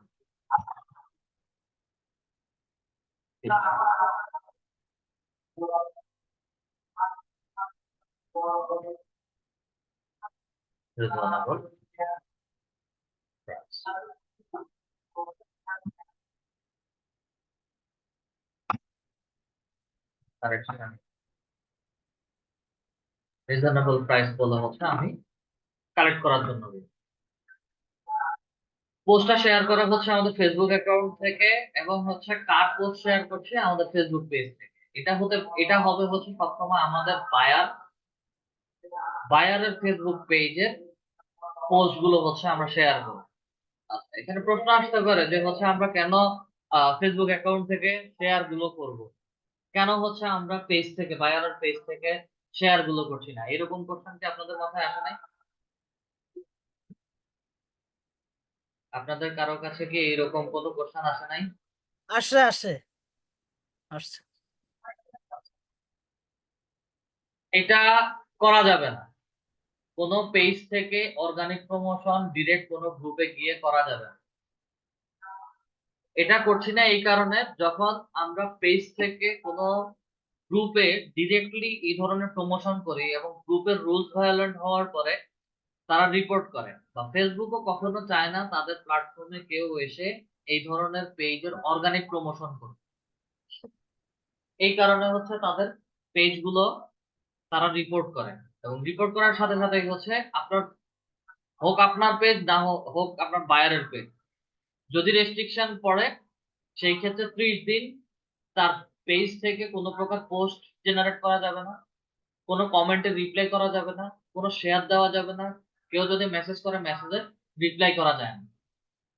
reasonable price. Correction. Reasonable price বলা হচ্ছে আমি কালেক্ট করার জন্য পোস্টটা শেয়ার করা হচ্ছে আমাদের ফেসবুক অ্যাকাউন্ট থেকে এবং হচ্ছে কার পোস্ট শেয়ার করছে আমাদের ফেসবুক পেজ থেকে। এটা হবে হচ্ছে সবসময় আমাদের বায়ারের ফেসবুক পেজের পোস্ট গুলো হচ্ছে আমরা শেয়ার করব। আচ্ছা, এখানে প্রশ্ন আসতে পারে যে হচ্ছে আমরা কেন ফেসবুক অ্যাকাউন্ট থেকে শেয়ার গুলো করব, কেন হচ্ছে আমরা পেজ থেকে বায়ারের পেজ থেকে শেয়ার গুলো করছি না, এরকম কোশ্চেন কি আপনাদের মাথায় আসে নাই? আপনাদের কারো কাছে কি এরকম কোনো কোশ্চেন আসে নাই? আসে আসে আসছে। এটা করা যাবে না, কোনো পেজ থেকে অর্গানিক প্রমোশন ডিরেক্ট কোনো গ্রুপে গিয়ে করা যাবে না। এটা করছি না এই কারণে, যখন আমরা পেজ থেকে কোনো গ্রুপে ডিরেক্টলি এই ধরনের প্রমোশন করি এবং গ্রুপের রুলস ভায়োলেন্ট হওয়ার পরে তারা রিপোর্ট করে, বা ফেসবুকও কখনো চায় না তাদের প্ল্যাটফর্মে কেউ এসে এই ধরনের পেজের অর্গানিক প্রমোশন করে। এই কারণে হচ্ছে তাদের পেজগুলো তারা রিপোর্ট করে, এবং রিপোর্ট করার সাথে সাথে হচ্ছে আপনার পেজ না হোক আপনার বায়ারের পেজ, যদি রেস্ট্রিকশন পড়ে সেই ক্ষেত্রে 30 দিন তার পেজ থেকে কোনো প্রকার পোস্ট জেনারেট করা যাবে না, কোনো কমেন্টে রিপ্লাই করা যাবে না, কোনো শেয়ার দেওয়া যাবে না, কেউ যদি মেসেজ করে মেসেজে রিপ্লাই করা যায় না।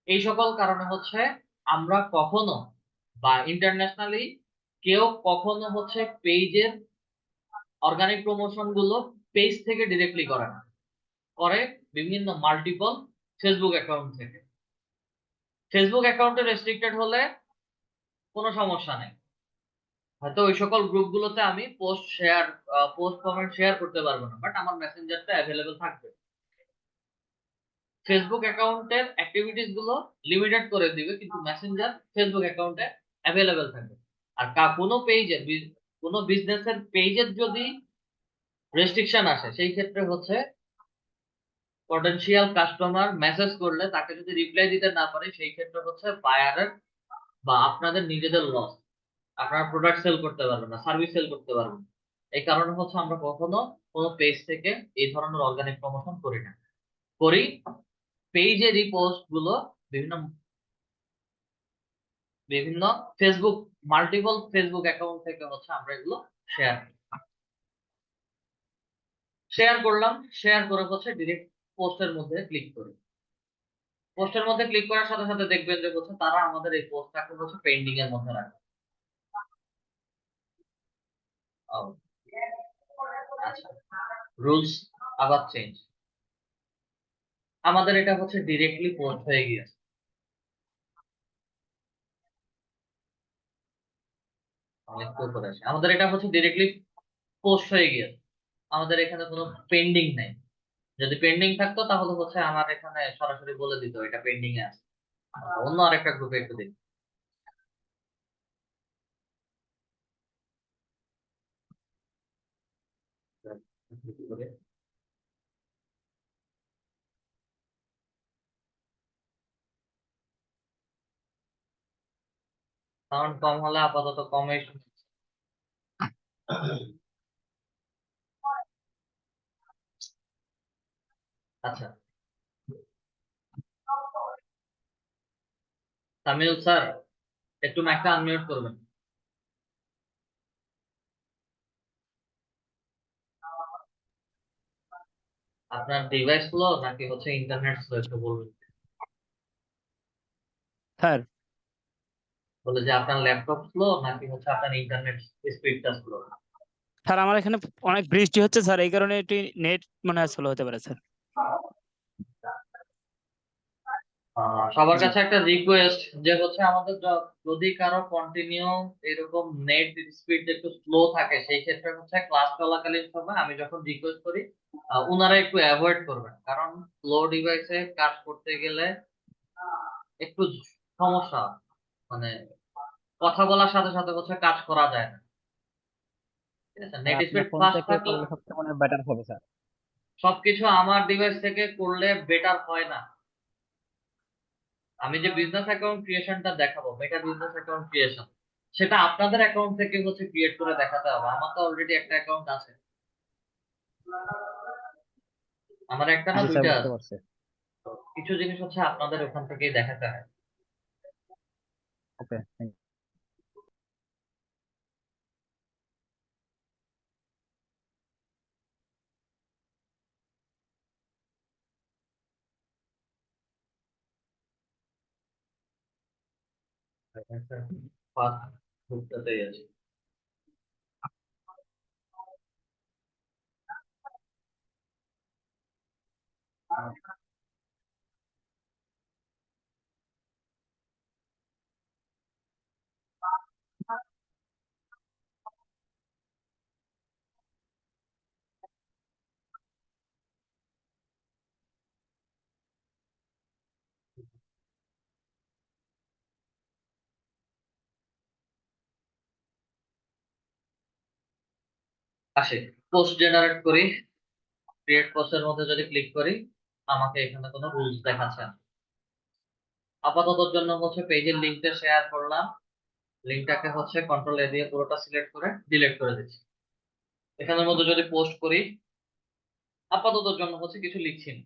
এই সকল কারণে হচ্ছে আমরা কখনো বা ইন্টারন্যাশনালি কেউ কখনো হচ্ছে পেজের অর্গানিক প্রমোশন গুলো পেজ থেকে ডিরেক্টলি করে না, করে বিভিন্ন মাল্টিপল ফেসবুক অ্যাকাউন্ট থেকে। ফেসবুক অ্যাকাউন্টে রেস্ট্রিক্টেড হলে কোনো সমস্যা নেই, হয়তো ওই সকল গ্রুপগুলোতে আমি পোস্ট কমেন্ট শেয়ার করতে পারবো না, বাট আমার মেসেঞ্জারটা অ্যাভেলেবল থাকবে। ফেসবুক অ্যাকাউন্টের অ্যাক্টিভিটিস গুলো লিমিটেড করে দিবে, কিন্তু মেসেঞ্জার ফেসবুক অ্যাকাউন্টে অ্যাভেলেবল থাকবে। আর কোনো বিজনেসের পেজের যদি রেস্ট্রিকশন আসে সেই ক্ষেত্রে হচ্ছে পটেনশিয়াল কাস্টমার মেসেজ করলে তাকে যদি রিপ্লাই দিতে না পারে সেই ক্ষেত্রে হচ্ছে বায়ারের বা আপনাদের নিজেদের লস, আপনারা প্রোডাক্ট সেল করতে পারবেন না, সার্ভিস সেল করতে পারবেন না। এই কারণে হচ্ছে আমরা কখনো কোনো পেজ থেকে এই ধরনের অর্গানিক প্রমোশন করি না। করি পেজের এই পোস্ট গুলো বিভিন্ন বিভিন্ন ফেসবুক মাল্টিপল ফেসবুক অ্যাকাউন্ট থেকে হচ্ছে আমরা এগুলো শেয়ার করলাম, শেয়ার করে হচ্ছে ডিরেক্ট পোস্টের মধ্যে ক্লিক করি। পোস্টের মধ্যে ক্লিক করার সাথে সাথে দেখবেন যে হচ্ছে তারা আমাদের এই পোস্টটাকে হচ্ছে পেন্ডিং এর মধ্যে রাখে। আচ্ছা, রুলস আবার চেঞ্জ, আমাদের এটা হচ্ছে ডিরেক্টলি পোস্ট হয়ে গিয়েছে। আমাদের এটা হচ্ছে ডিরেক্টলি পোস্ট হয়ে গিয়েছে, আমাদের এখানে কোনো পেন্ডিং নেই। যদি পেন্ডিং থাকতো তাহলে হচ্ছে আমার এখানে সরাসরি বলে দিত এটা পেন্ডিং এ আছে। অন্য আরেকটা গ্রুপে একটু দেখি। সাউন্ড কম হলে আপাতত কমই শুনছি। আচ্ছা, তামিল স্যার একটু মাইকটা আনমিউট করবেন। আপনার ডিভাইস স্লো নাকি হচ্ছে ইন্টারনেট স্লো একটু বলবেন। স্যার বলে যে আপনার ল্যাপটপ স্লো নাকি হচ্ছে আপনার ইন্টারনেট স্পিডটা স্লো? স্যার আমার এখানে অনেক বৃষ্টি হচ্ছে স্যার, এই কারণে একটু নেট মনে হয় স্লো হতে পারে স্যার। সবার জি কাছে একটা রিকোয়েস্ট যে হচ্ছে আমাদের যদি কারো কন্টিনিউ এরকম নেট স্পিড একটু স্লো থাকে সেই ক্ষেত্রে হচ্ছে ক্লাস চলাকালীন সময় আমি যখন রিকোয়েস্ট করি ওনারা একটু অ্যাভয়েড করবেন, কারণ স্লো ডিভাইসে কাজ করতে গেলে একটু সমস্যা, মানে কথা বলার সাথে সাথে হচ্ছে কাজ করা যায় না। ঠিক আছে, স্যার, নেট আপনার স্পিড ফোন ফাস্ট থেকে থাকলে করলে সবচেয়ে মনে হয় বেটার হবে স্যার। সবকিছু আমার ডিভাইস থেকে করলে বেটার হয় না। আমি যে বিজনেস অ্যাকাউন্ট ক্রিয়েশনটা দেখাবো, মেটা বিজনেস অ্যাকাউন্ট ক্রিয়েশন, সেটা আপনাদের অ্যাকাউন্ট থেকে হচ্ছে ক্রিয়েট করে দেখাতে হবে। আমার তো অলরেডি একটা অ্যাকাউন্ট আছে, আমার একটা না জি স্যার, দুইটা বুঝতে আছে। পারছি। তো কিছু জিনিস হচ্ছে আপনাদের ওখান থেকেই দেখাতে হয়। ওকে, থ্যাংক ফার্স্ট গ্রুপটাতেই আছে। আসে, পোস্ট জেনারেট করি, ক্রিয়েট পোস্টের মধ্যে যদি ক্লিক করি আমাকে এখানে কোনো রুলস দেখাচ্ছে না। আপাতত জন্য হচ্ছে পেজের লিঙ্কটা শেয়ার করলাম, লিঙ্কটাকে হচ্ছে কন্ট্রোল এ দিয়ে পুরোটা সিলেক্ট করে ডিলিট করে দিচ্ছি। এখানের মধ্যে যদি পোস্ট করি, আপাতত জন্য হচ্ছে কিছু লিখছি না,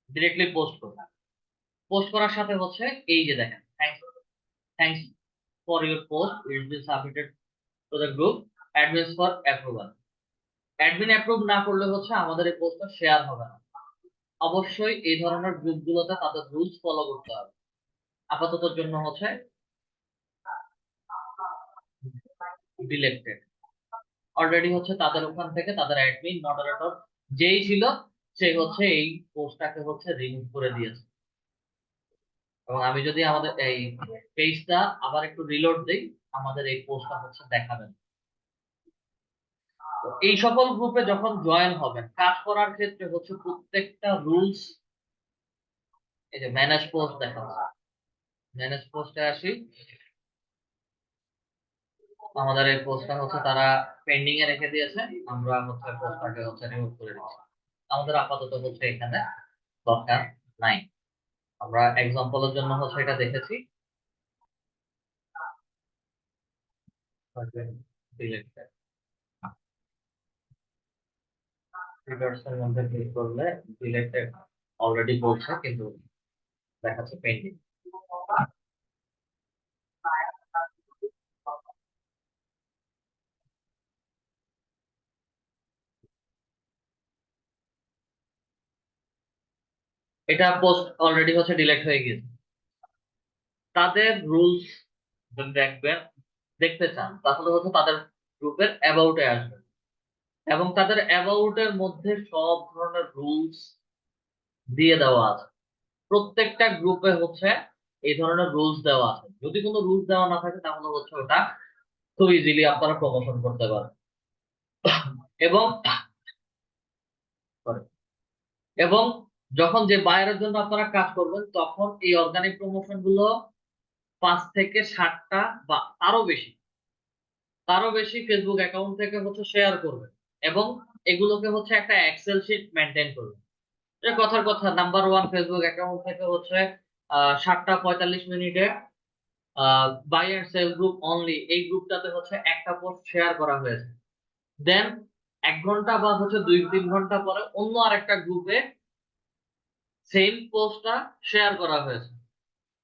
ডিরেক্টলি পোস্ট করব। পোস্ট করার সাথে হচ্ছে এই যে দেখেন, thanks for your post, it's been submitted to the group admins for approval. Admin approve না করলে হচ্ছে আমাদের এই পোস্টটা শেয়ার হবে না। অবশ্যই এই ধরনের গ্রুপগুলোতে তাদের রুলস ফলো করতে হবে। আপাতত জন্য হচ্ছে ডিলেক্টেড, অলরেডি হচ্ছে তাদের ওখান থেকে তাদের অ্যাডমিন মডারেটর যেই ছিল সেই হচ্ছে এই পোস্টটাকে হচ্ছে রিমুভ করে দিয়েছে। এবং আমি যদি আমাদের এই পেজটা আবার একটু রিলোড দেই, আমাদের এই পোস্টটা হচ্ছে দেখাবেন। তো এই সকল গ্রুপে যখন জয়েন হবেন কাজ করার ক্ষেত্রে হচ্ছে প্রত্যেকটা রুলস, এই যে ম্যানেজ পোস্ট দেখাচ্ছে, ম্যানেজ পোস্টে আসি, আমাদের এই পোস্টটা হচ্ছে তারা পেন্ডিং এ রেখে দিয়েছে, আমরা হচ্ছে পোস্টটাকে হচ্ছে রিমুভ করে দিচ্ছি। আমাদের আপাতত হচ্ছে এখানে দরকার নাই। আমরা এক্সাম্পলের জন্য হচ্ছে এটা দেখেছি, সিলেক্টেড ফিগারসের মধ্যে ক্লিক করলে সিলেক্টেড অলরেডি বলছে, কিন্তু দেখাচ্ছে পেন্ডিং। এটা পোস্ট অলরেডি হচ্ছে ডিলেট হয়ে গেছে। তাদের রুলস যদি দেখতে চান তাহলে হচ্ছে তাদের গ্রুপের অ্যাবাউটে আসবেন, এবং তাদের অ্যাবাউটের মধ্যে সব ধরনের রুলস দিয়ে দেওয়া আছে। প্রত্যেকটা গ্রুপে হচ্ছে এই ধরনের রুলস দেওয়া আছে। যদি কোনো রুলস দেওয়া না থাকে তাহলে হচ্ছে ওটা খুব ইজিলি আপনারা প্রমোশন করতে পারেন। এবং sorry, এবং যখন যে বায়ারের জন্য আপনারা কাজ করবেন তখন এই অর্গানিক প্রমোশন গুলো 5 থেকে 7টা বা তারও বেশি ফেসবুক অ্যাকাউন্ট থেকে হচ্ছে শেয়ার করবে, এবং এগুলোকে হচ্ছে একটা এক্সেল শিট মেনটেন করবে। এটা কথার কথা, নাম্বার 1 ফেসবুক অ্যাকাউন্ট থেকে হচ্ছে 7টা 45 মিনিটে buy and sell group only, এই গ্রুপটাতে হচ্ছে একটা পোস্ট শেয়ার করা হয়েছে। দেন 1 ঘন্টা বা হচ্ছে 2-3 ঘন্টা পরে অন্য আরেকটা গ্রুপে সেম পোস্টটা শেয়ার করা হয়েছে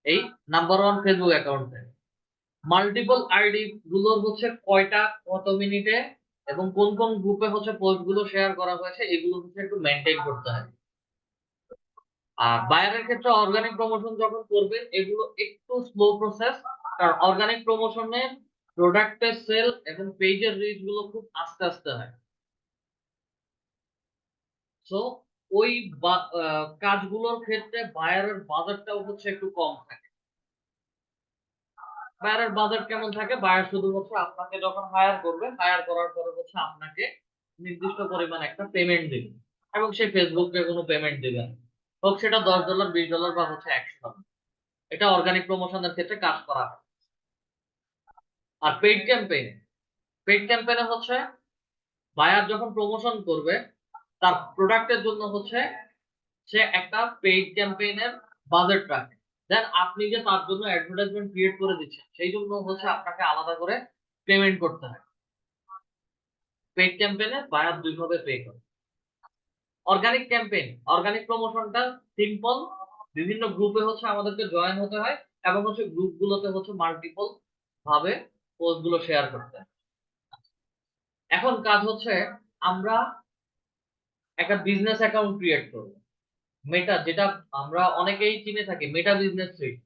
এই নাম্বার 1 ফেসবুক অ্যাকাউন্টে। মাল্টিপল আইডি গুলোর হচ্ছে কয়টা কত মিনিটে এবং কোন কোন গ্রুপে হচ্ছে পোস্ট গুলো শেয়ার করা হয়েছে এগুলো হচ্ছে একটু মেনটেন করতে হয়। আর বায়ারের ক্ষেত্রে অর্গানিক প্রমোশন যখন করবে এগুলো একটু স্লো প্রসেস, কারণ অর্গানিক প্রমোশনের প্রোডাক্টের সেল এবং পেজের রিচ গুলো খুব আস্তে আস্তে হয়। সো ওই কাজগুলোর ক্ষেত্রে বায়ারের বাজেটটাও হচ্ছে একটু কম থাকে। বায়ারের বাজেট কেমন থাকে? বায়ার শুধু হচ্ছে আপনাকে যখন হায়ার করবে, হায়ার করার পরে হচ্ছে আপনাকে নির্দিষ্ট পরিমাণ একটা পেমেন্ট দিবে, এবং সে ফেসবুককে কোনো পেমেন্ট দিবে না, হোক সেটা $10, $20 বা হচ্ছে $100। এটা অর্গানিক প্রমোশনের ক্ষেত্রে কাজ করা হয়। আর পেইড ক্যাম্পেইনে হচ্ছে বায়ার যখন প্রমোশন করবে তার প্রোডাক্টের জন্য হচ্ছে সে একটা পেইড ক্যাম্পেইনের বাজেট রাখে। দেন আপনি যে তার জন্য অ্যাডভার্টাইজমেন্ট ক্রিয়েট করে দিচ্ছেন, সেই জন্য হচ্ছে আপনাকে আলাদা করে পেমেন্ট করতে হয়। পেইড ক্যাম্পেইনে বায়ার দুইভাবে পে করে। অর্গানিক প্রমোশনটা সিম্পল, বিভিন্ন গ্রুপে হচ্ছে আমাদেরকে জয়েন হতে হয়, এবং হচ্ছে গ্রুপগুলোতে হচ্ছে মাল্টিপল ভাবে পোস্টগুলো শেয়ার করতে হয়। এখন কাজ হচ্ছে আমরা একটা বিজনেস অ্যাকাউন্ট ক্রিয়েট করব। যেটা আমরা অনেকেই চিনে থাকি Meta business suite.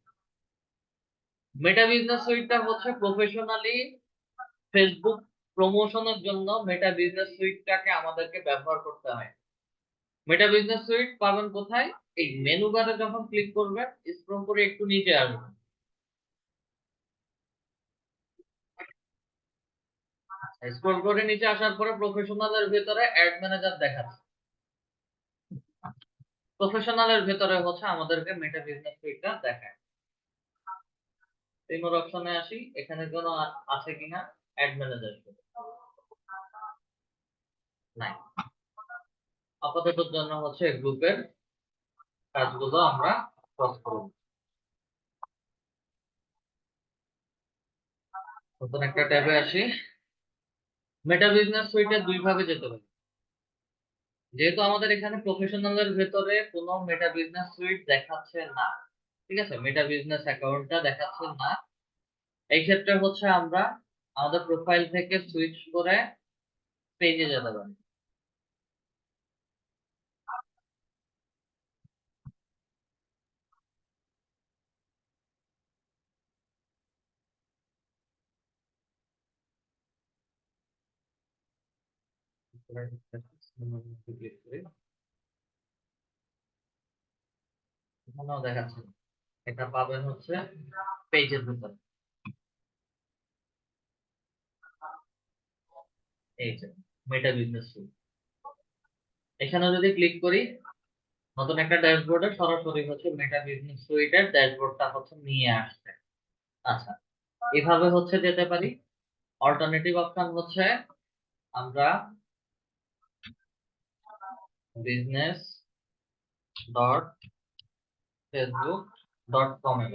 Meta business সুইটটা হচ্ছে প্রফেশনালি ফেসবুক প্রমোশনের জন্য মেটা বিজনেস সুইটটাকে আমাদেরকে ব্যবহার করতে হয়। মেটা বিজনেস সুইট পাবেন কোথায়? এই মেনু বারে যখন ক্লিক করবেন, স্ক্রল করে একটু নিচে আসবেন, স্ক্রল করে নিচে আসার পরে প্রফেশনালের ভিতরে অ্যাড ম্যানেজার দেখাচ্ছে। প্রফেশনালের ভিতরে হচ্ছে আমাদেরকে মেটা বিজনেস সুইটটা দেখায়। এই মোর অপশনে আসি, এখানে কোনো আছে কিনা অ্যাড ম্যানেজার নাই। আপাতত জন্য হচ্ছে গ্রুপের কাজগুলো আমরা ক্রস করব। নতুন একটা ট্যাবে আসি। মেটা বিজনেস সুইটে দুই ভাবে যেতে পারি। যেহেতু আমাদের এখানে প্রফেশনালের ভেতরে কোনো মেটা বিজনেস সুইট দেখাচ্ছে না, ঠিক আছে, মেটা বিজনেস অ্যাকাউন্টটা দেখাচ্ছে না, এই ক্ষেত্রে হচ্ছে আমরা আমাদের প্রোফাইল থেকে সুইচ করে পেজে যেতে পারি। ক্লিক করি, এখানেও দেখাচ্ছে না। এটা পাবেন হচ্ছে পেজের ভিতরে, এই যে মেটা বিজনেস সুইট। এখানে যদি ক্লিক করি, নতুন একটা ড্যাশবোর্ডে সরাসরি হচ্ছে মেটা বিজনেস সুইটের ড্যাশবোর্ডটা হচ্ছে নিয়ে আসছে। আচ্ছা, এভাবে হচ্ছে যেতে পারি। অল্টারনেটিভ অপশন হচ্ছে আমরা business dot Facebook dot com এ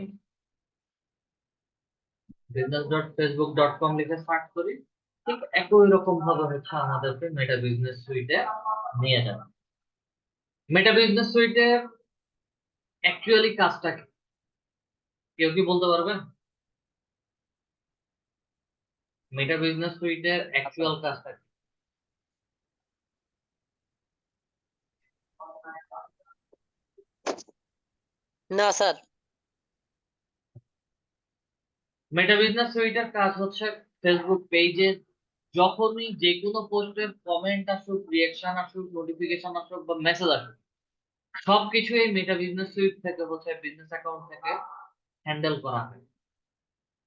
business.facebook.com লিখে সার্চ করি, ঠিক একই রকম ভাবে হচ্ছে আমাদেরকে মেটা বিজনেস সুইটে নিয়ে যাবে। মেটা বিজনেস সুইটে অ্যাকচুয়ালি কাজটা কি কেউ কি বলতে পারবেন? মেটা বিজনেস সুইটের অ্যাকচুয়াল কাজটা কি? না স্যার। মেটা বিজনেস সুইটের কাজ হচ্ছে ফেসবুক পেজে যখনই যে কোনো পোস্টের কমেন্ট আসুক, রিঅ্যাকশন আসুক, নোটিফিকেশন আসুক বা মেসেজ আসুক, সবকিছু এই মেটা বিজনেস সুইট থেকে হচ্ছে বিজনেস অ্যাকাউন্ট থেকে হ্যান্ডেল করা হয়।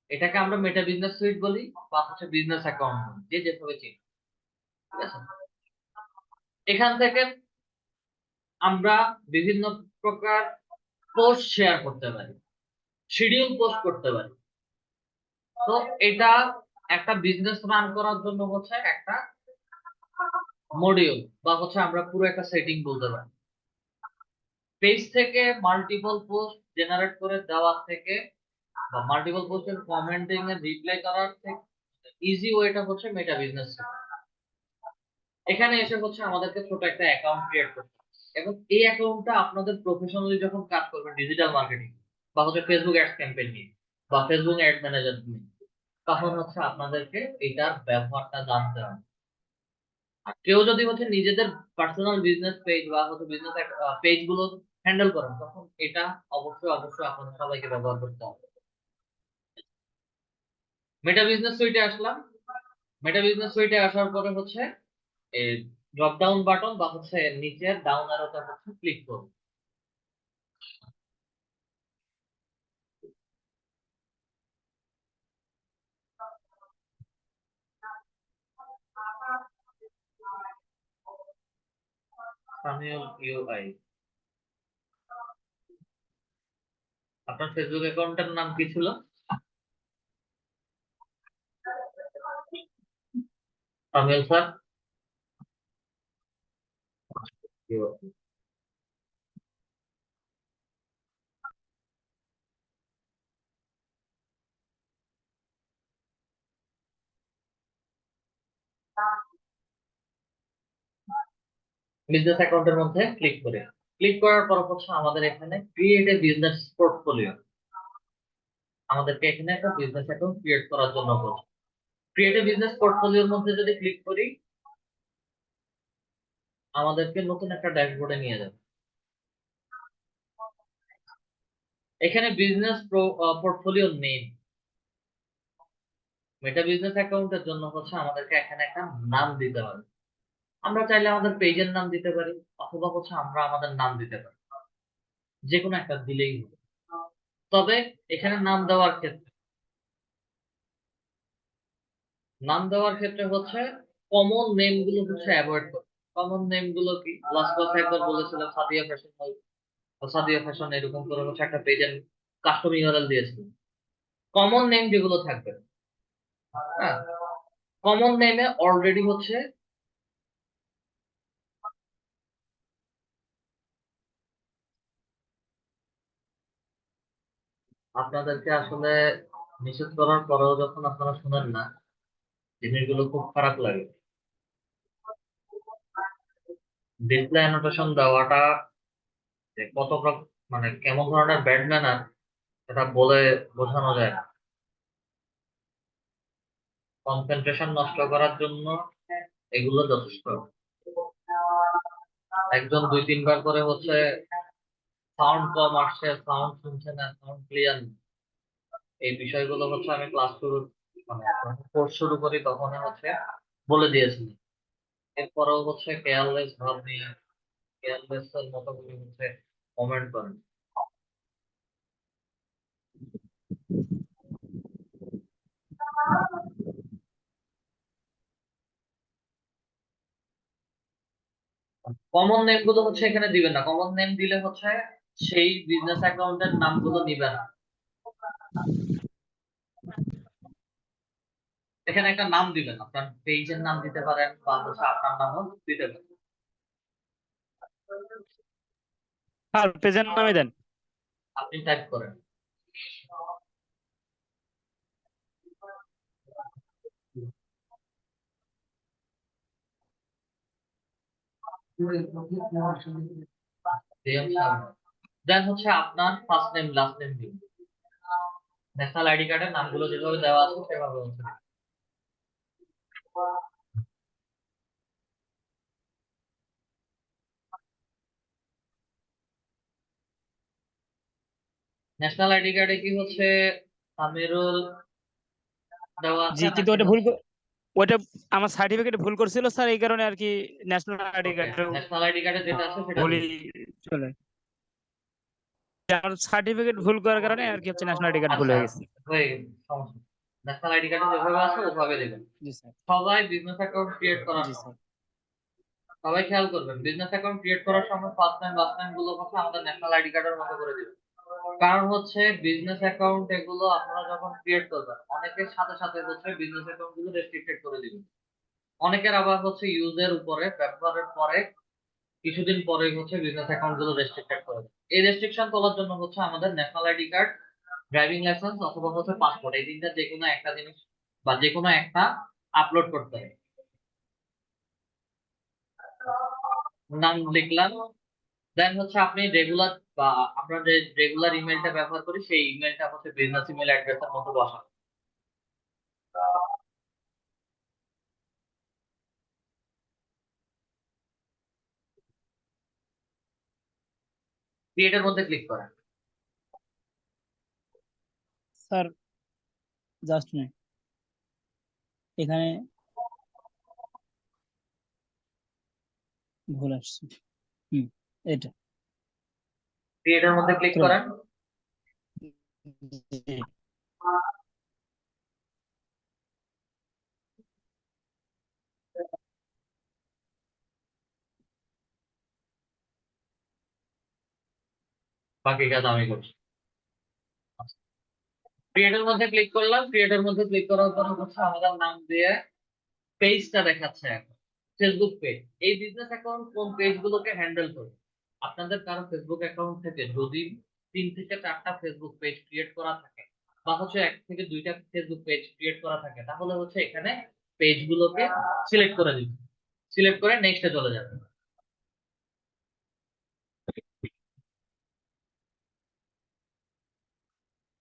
এটাকে আমরা মেটা বিজনেস সুইট বলি বা হচ্ছে বিজনেস অ্যাকাউন্ট বলি, যে যেভাবে চিনি, ঠিক আছে। এখান থেকে আমরা বিভিন্ন প্রকার পোস্ট শেয়ার করতে পারি, শিডিউল পোস্ট করতে পারি। তো এটা একটা বিজনেস রান করার জন্য হচ্ছে একটা মডিউল বা হচ্ছে আমরা পুরো একটা সেটিং বলতে পারি। পেজ থেকে মাল্টিপল পোস্ট জেনারেট করে দেওয়ার থেকে বা মাল্টিপল পোস্টের কমেন্টিং এর রিপ্লাই করার থেকে ইজি ওয়েটা হচ্ছে মেটা বিজনেস। এখানে এসে হচ্ছে আমাদেরকে ছোট একটা অ্যাকাউন্ট ক্রিয়েট করতে হবে, এবং এই অ্যাকাউন্টটা আপনাদের প্রফেশনালি যখন কাজ করবেন ডিজিটাল মার্কেটিং বা হচ্ছে ফেসবুক অ্যাডস ক্যাম্পেইন নিয়ে বা ফেসবুক অ্যাড ম্যানেজার নিয়ে, তখন হচ্ছে আপনাদেরকে এটার ব্যবহারটা জানতে হবে। আর কেউ যদি হচ্ছে নিজেদের পার্সোনাল বিজনেস পেজ বা হচ্ছে বিজনেস পেজ গুলো হ্যান্ডেল করেন, তখন এটা অবশ্যই অবশ্যই আপনাদের সবাইকে ব্যবহার করতে হবে। মেটা বিজনেস সুইটে আসলাম। মেটা বিজনেস সুইটে আসার পরে হচ্ছে ড্রপ ডাউন বাটন বা হচ্ছে নিচের ডাউন অ্যারোতে হচ্ছে ক্লিক করুন। সামিউল ইউআই, আপনার ফেসবুক অ্যাকাউন্টের নাম কি ছিল? সামিউল স্যার, বিজনেস অ্যাকাউন্টের মধ্যে ক্লিক করে ক্লিক করার পর হচ্ছে আমাদের এখানে ক্রিয়েট এ বিজনেস পোর্টফোলিও, আমাদেরকে এখানে একটা বিজনেস অ্যাকাউন্ট ক্রিয়েট করার জন্য বলছে। ক্রিয়েট এ বিজনেস পোর্টফোলিওর মধ্যে যদি ক্লিক করি আমাদেরকে নতুন একটা ড্যাশবোর্ডে নিয়ে যাবে। এখানে বিজনেস পোর্টফোলিও নেম, মেটা বিজনেস অ্যাকাউন্টের জন্য হচ্ছে আমাদেরকে এখানে একটা নাম দিতে হবে। আমরা চাইলে আমাদের পেজের নাম দিতে পারি অথবা হচ্ছে আমরা আমাদের নাম দিতে পারি, যে কোনো একটা দিলেই হবে। তবে এখানে নাম দেওয়ার ক্ষেত্রে হচ্ছে কমন নেম গুলো হচ্ছে অ্যাভয়েড করো। কমন নেম গুলো কি, লাস্ট ক্লাসে একবার বলেছিলাম সাদিয়া ফ্যাশন, সাদিয়া ফ্যাশন এরকম করে হচ্ছে একটা পেজের কাস্টম ইউআরএল দিয়েছিল। কমন নেম যেগুলো থাকবে, হ্যাঁ, কমন নেমে অলরেডি হচ্ছে আপনাদেরকে আসলে নিষেধ করার পরেও যখন আপনারা শুনেন না, জিনিসগুলো খুব খারাপ লাগে। ডিসপ্লে অ্যানোটেশন দেওয়াটা যে মানে কেমন ধরনের ব্যাড ম্যানার সেটা বলে বোঝানো যায় না। কনসেন্ট্রেশন নষ্ট করার জন্য এগুলো যথেষ্ট। একজন দুই তিনবার করে হচ্ছে সাউন্ড কম আসছে, সাউন্ড শুনছে না, সাউন্ড ক্লিয়ার, এই বিষয়গুলো হচ্ছে আমি ক্লাস শুরু মানে কোর্স শুরু করি তখন হচ্ছে বলে দিয়েছিলাম। এরপরেও হচ্ছে কেয়ারলেস ভাব নিয়ে কেয়ারলেস এর মতো করে হচ্ছে কমেন্ট করেন। কমন নেম গুলো হচ্ছে এখানে দিবেন না, কমন নেম দিলে হচ্ছে সেই বিজনেস অ্যাকাউন্টের নামগুলো নিবে না। এখানে একটা নাম দিবেন, আপনার পেজের নাম দিতে পারেন বা হচ্ছে আপনার নামও দিতে পারেন। আর পেজের নামে দেন। আপনি টাইপ করেন। দেন হচ্ছে আপনার ফার্স্ট নেম লাস্ট নেম দিন। ন্যাশনাল আইডি কার্ডের নামগুলো যেভাবে দেওয়া আছে সেভাবে হচ্ছে ন্যাশনাল আইডি কার্ডে কি হচ্ছে আমিরুল দেওয়া আছে জি, কিন্তু নাকি ওটা হচ্ছে ওটা আমার সার্টিফিকেট ভুল করছিল স্যার, এই কারণে আর কি ন্যাশনাল আইডি ওকে, কার্ডে ন্যাশনাল আইডি কার্ডে যেটা আছে সেটা ভুলই দিন। চলে। আমার সার্টিফিকেট ভুল করার কারণে আর কি হচ্ছে ন্যাশনাল আইডি কার্ড ভুল আচ্ছা, হয়ে গেছে। হয়ে গেছে, সমস্যা নেই। ন্যাশনাল আইডি কার্ডে যেভাবে আছে ওভাবে দেবেন। জি স্যার। সবাই বিজনেস অ্যাকাউন্ট ক্রিয়েট করার জি স্যার। সময় সবাই খেয়াল করবেন, বিজনেস অ্যাকাউন্ট ক্রিয়েট করার সময় ফার্স্ট টাইম লাস্ট টাইম গুলো হচ্ছে আমাদের ন্যাশনাল আইডি কার্ডের মতো করে দিবেন। কারণ হচ্ছে বিজনেস অ্যাকাউন্ট এগুলো আপনারা যখন ক্রিয়েট করবেন অনেকের সাথে সাথে হচ্ছে বিজনেস অ্যাকাউন্ট গুলো রেস্ট্রিক্টেড করে দিবেন। অনেকের আবার হচ্ছে ইউজের উপরে ব্যবহারের পরে কিছুদিন পরে হচ্ছে বিজনেস অ্যাকাউন্ট গুলো রেস্ট্রিক্টেড করে দেয়। এই রেস্ট্রিকশন তোলার জন্য হচ্ছে আমাদের national ID card, driving licence অথবা হচ্ছে পাসপোর্ট, এই তিনটা যে কোনো একটা জিনিস বা যে কোনো একটা আপলোড করতে হবে। নাম লিখলাম, দেন হচ্ছে আপনি রেগুলার বা আমরা যে রেগুলার ইমেলটা ব্যবহার করি সেই ইমেলটা হচ্ছে বিজনেস ইমেল অ্যাড্রেসের মতো বসান। ক্রিয়েটের মধ্যে ক্লিক করেন। স্যার জাস্ট মিনিট, এখানে ভুল আসছে। হুম, এটা ক্রিয়েটের মধ্যে ক্লিক Chrome। করেন। জি। বাকি কাজ আমি করছি। ক্রিয়েটের মধ্যে ক্লিক করলাম, ক্রিয়েটের মধ্যে ক্লিক করার পরে হচ্ছে আমাদের নাম দিয়ে পেজটা দেখাচ্ছে এখন ফেসবুক পেজ। এই বিজনেস অ্যাকাউন্ট কোন পেজ গুলোকে হ্যান্ডেল করবে? আপনাদের কারো ফেসবুক অ্যাকাউন্ট থেকে যদি 3 থেকে 4টা ফেসবুক পেজ ক্রিয়েট করা থাকে বা হচ্ছে 1 থেকে 2টা ফেসবুক পেজ ক্রিয়েট করা থাকে, তাহলে হচ্ছে এখানে পেজ গুলোকে সিলেক্ট করে দিবে, সিলেক্ট করে নেক্সটে চলে যাবে।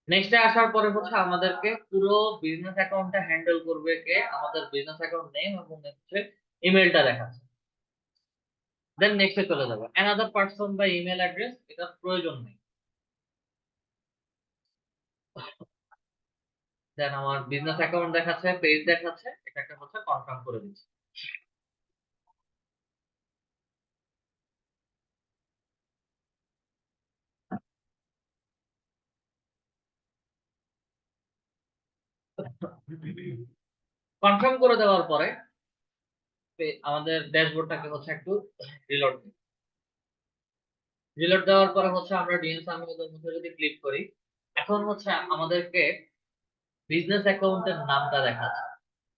নেক্সটে আসার পরে হচ্ছে আমাদেরকে পুরো বিজনেস অ্যাকাউন্টটা হ্যান্ডেল করবে কে, আমাদের বিজনেস অ্যাকাউন্ট নেম এবং হচ্ছে ইমেলটা দেখাচ্ছে। দেন নেক্সটে চলে যাবে অ্যানাদার পারসন বা ইমেল অ্যাড্রেস, এটা প্রয়োজন নেই। দেন আমার বিজনেস অ্যাকাউন্ট দেখাচ্ছে, পেজ দেখাচ্ছে, এটাকে হচ্ছে কনফার্ম করে দিচ্ছি। কনফার্ম করে দেওয়ার পরে আমাদের ড্যাশবোর্ডটাকে হচ্ছে একটু রিলোড দিই। রিলোড দেওয়ার পরে হচ্ছে আমরা ডিএনএস আহমেদের মধ্যে যদি ক্লিক করি, এখন হচ্ছে আমাদেরকে বিজনেস অ্যাকাউন্টের নামটা দেখাচ্ছে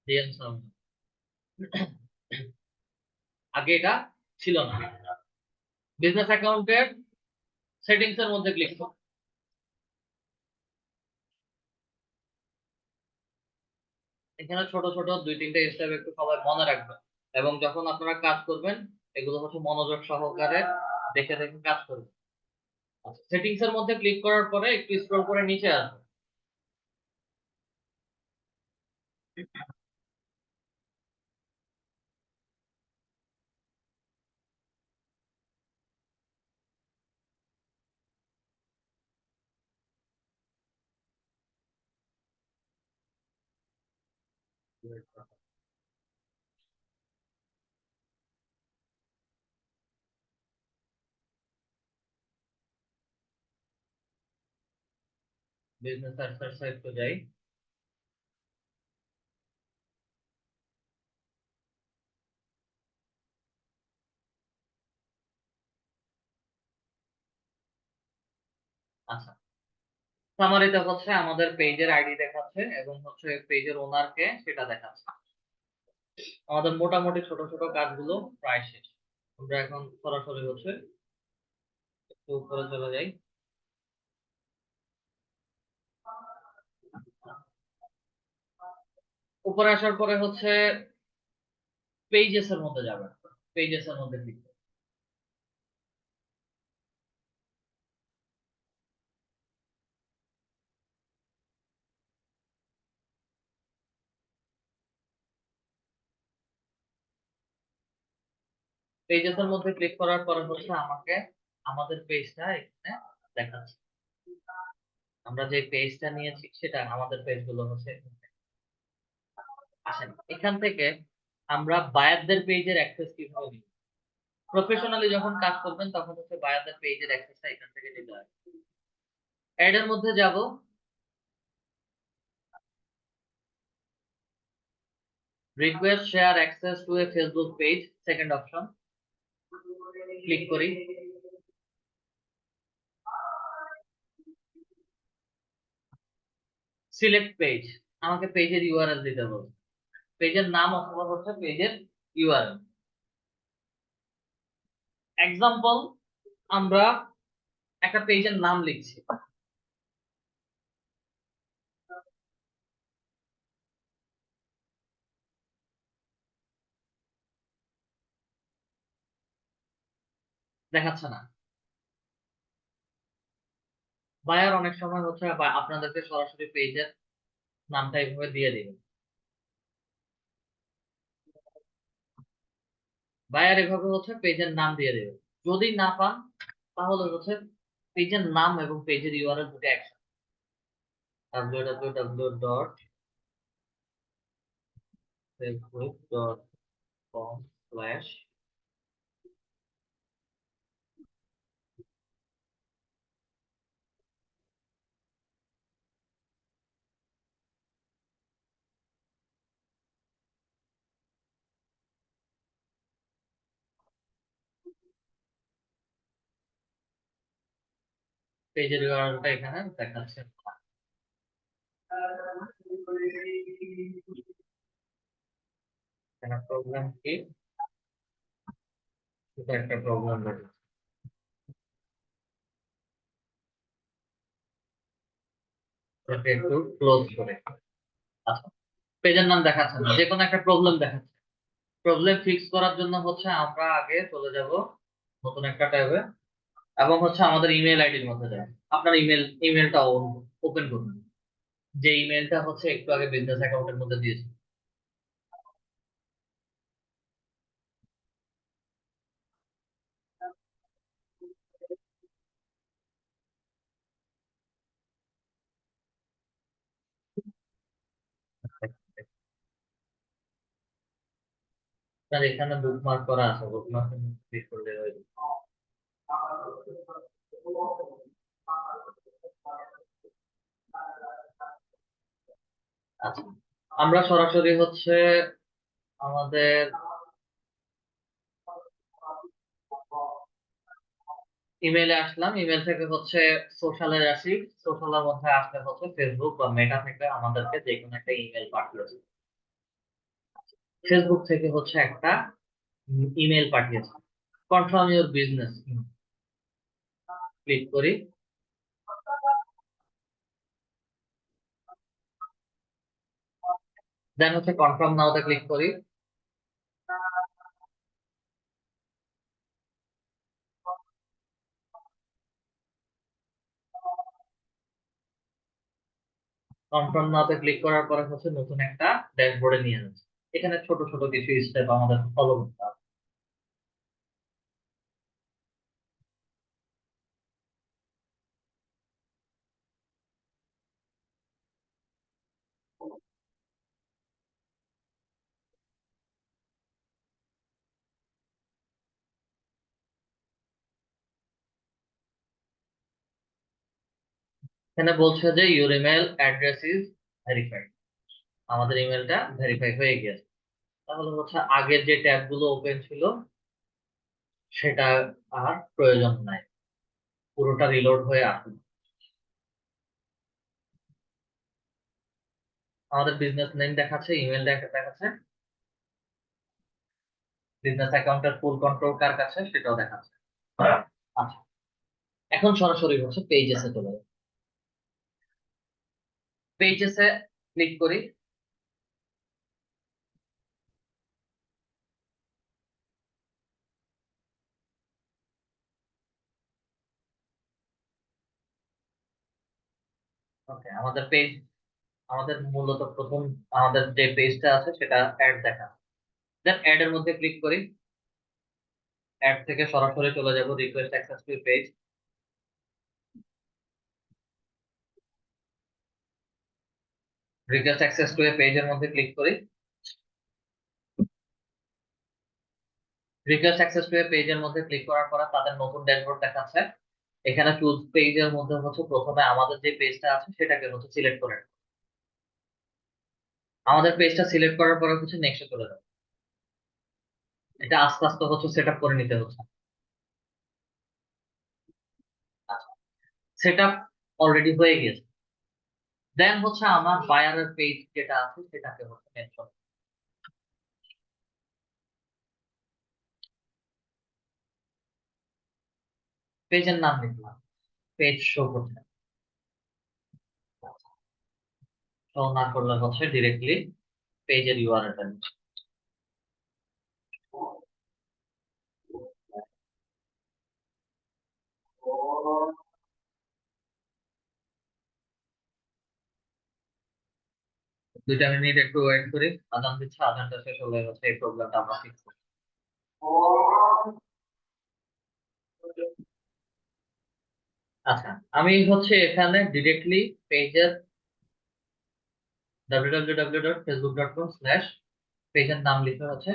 ডিএনএস আহমেদ। আগে এটা ছিল না। বিজনেস অ্যাকাউন্টের সেটিংস এর মধ্যে ক্লিক করুন। এখানে ছোট ছোট 2-3টে স্টেপ একটু সবাই মনে রাখবেন, এবং যখন আপনারা কাজ করবেন এগুলো হচ্ছে মনোযোগ সহকারে দেখে দেখে কাজ করবেন। সেটিংস এর মধ্যে ক্লিক করার পরে একটু স্ক্রল করে নিচে আসবেন। বিজনেস সার্চ তো যাই। আচ্ছা, সামারিতে হচ্ছে আমাদের পেজের আইডি দেখাচ্ছে এবং হচ্ছে পেজের ওনারকে সেটা দেখাচ্ছে। আমাদের মোটামুটি ছোট ছোট কাজগুলো প্রায় শেষ। আমরা এখন সরাসরি হচ্ছে একটু উপরে চলে যাই। উপরে আসার পরে হচ্ছে পেজেস এর মধ্যে যাবেন, পেজেস এর মধ্যে ক্লিক করুন। পেজেস এর মধ্যে ক্লিক করার পরে হচ্ছে আমাকে আমাদের পেজটা এখানে দেখাচ্ছে। আমরা যে পেজটা নিয়েছি সেটা আমাদের পেজগুলো হচ্ছে আসেন। এখান থেকে আমরা বায়ারদের পেজের অ্যাক্সেস কিভাবে নিব? প্রফেশনালি যখন কাজ করবেন তখন হচ্ছে বায়ারদের পেজের অ্যাক্সেসটা এখান থেকে নিতে হয়। অ্যাড এর মধ্যে যাব, request share access to A Facebook page, second option click করি। সিলেক্ট পেজ, আমাকে পেজের ইউআরএল দিতে বলবে, পেজের নাম অথবা হচ্ছে পেজের ইউআরএল। এক্সাম্পল, আমরা একটা পেজের নাম লিখছি। দেখাচ্ছে না। বায়ার অনেক সময় হচ্ছে আপনাদেরকে সরাসরি পেজের নামটা এইভাবে দিয়ে দিবে। বায়ার এভাবে হচ্ছে পেজের নাম দিয়ে দেবে। যদি না পান তাহলে হচ্ছে পেজের নাম এবং পেজের ইউআরএল দুটো একসাথে www.facebook.com/, পেজের ইউআরএলটা এখানে দেখাচ্ছে। এখানে প্রবলেম কি, এটা একটা প্রবলেম রয়েছে। এটা একটু ক্লোজ করে, আচ্ছা পেজের নাম দেখাচ্ছে না, যে কোনো একটা প্রবলেম দেখাচ্ছে। প্রবলেম ফিক্স করার জন্য হচ্ছে আমরা আগে চলে যাব নতুন একটা ট্যাবে, এবং হচ্ছে আমাদের ইমেল আইডির মধ্যে যাব। আপনার ইমেলটা ওপেন করুন, যে ইমেলটা হচ্ছে একটু আগে বিজনেস অ্যাকাউন্টের মধ্যে দিয়েছি। আপনার এখানে বুকমার্ক করা আছে, বুকমার্ক ক্লিক করলে হয়ে যাবে। আচ্ছা, আমরা সরাসরি হচ্ছে আমাদের ইমেলে আসলাম। ইমেল থেকে হচ্ছে সোশ্যালে আসি। সোশ্যালের মধ্যে আসলে হচ্ছে ফেসবুক বা মেটা থেকে আমাদেরকে যে কোনো একটা ইমেল পাঠিয়েছে। ফেসবুক থেকে হচ্ছে একটা ইমেল পাঠিয়েছে, কনফার্ম ইউর বিজনেস, ক্লিক করি। দেন হচ্ছে কনফার্ম নাওতে ক্লিক করি। কনফার্ম নাওতে ক্লিক করার পরে হচ্ছে নতুন একটা ড্যাশবোর্ডে নিয়ে যাচ্ছে। এখানে ছোট ছোট কিছু স্টেপ আমাদের ফলো করতে হবে। এখানে বলছে যে your email address is verified, আমাদের ইমেলটা ভেরিফাই হয়ে গেছে। তাহলে হচ্ছে আগের যে ট্যাব গুলো ওপেন ছিল সেটা আর প্রয়োজন নাই, পুরোটা রিলোড হয়ে আসবে। আমাদের বিজনেস নেম দেখাচ্ছে, ইমেল দেখাচ্ছে, বিজনেস অ্যাকাউন্টের ফুল কন্ট্রোল কার কাছে সেটাও দেখাচ্ছে। আচ্ছা, এখন সরাসরি হচ্ছে পেজেসে চলে যাবে। পেজেসে ক্লিক করি। ওকে, আমাদের মূলত প্রথম আমাদের যে পেজটা আছে সেটা অ্যাড দেখা। দেন অ্যাড এর মধ্যে ক্লিক করি। অ্যাড থেকে সরাসরি চলে যাব request access to page. Request access to পেজের মধ্যে ক্লিক করি। রিকোয়েস্ট অ্যাক্সেস টু পেজের মধ্যে ক্লিক করার পরে তাদের নতুন ড্যাশবোর্ড দেখাচ্ছে। এখানে চুজ পেজের মধ্যে হচ্ছে প্রথমে আমাদের যে পেজটা আছে সেটাকে হচ্ছে সিলেক্ট করে নেব। আমাদের পেজটা সিলেক্ট করার পরে হচ্ছে নেক্সটে চলে যাবে। এটা আস্তে আস্তে হচ্ছে সেট আপ করে নিতে হচ্ছে। সেট আপ অলরেডি হয়ে গেছে। দেন হচ্ছে আমার বায়ারের পেজ যেটা আছে সেটাকে হচ্ছে মেনশন, পেজের নাম লিখলাম, পেজ শো করছে। শো না করলে হচ্ছে ডিরেক্টলি পেজের ইউআরএলটা নিচ্ছে। দুইটা মিনিট একটু ওয়েট করি, আজান দিচ্ছে, আজানটা শেষ হলে হচ্ছে এই প্রবলেমটা আমরা ফিক্স করব। আচ্ছা, আমি হচ্ছে এখানে ডিরেক্টলি পেজের www.facebook.com/ পেজের নাম লিখে হচ্ছে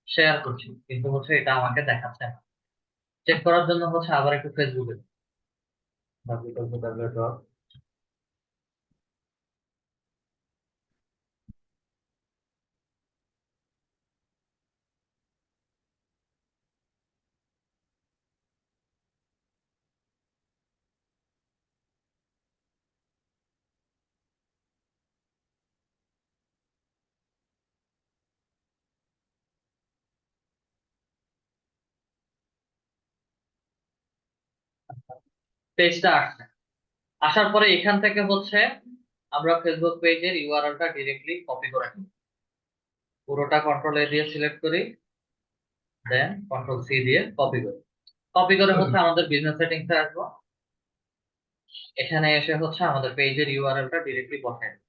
শেয়ার করছি, কিন্তু হচ্ছে এটা আমাকে দেখাচ্ছে না। চেক করার জন্য হচ্ছে আবার একটু ফেসবুকে www. পেজটা আসছে, আসার পরে এখান থেকে হচ্ছে আমরা ফেসবুক পেজের ইউআরএলটা ডিরেক্টলি কপি করে নিই। পুরোটা কন্ট্রোল এ দিয়ে সিলেক্ট করি, দেন কন্ট্রোল সি দিয়ে কপি করি। কপি করে হচ্ছে আমাদের বিজনেস সেটিংসে আসবো। এখানে এসে হচ্ছে আমাদের পেজের ইউআরএলটা ডিরেক্টলি বসাই দিই।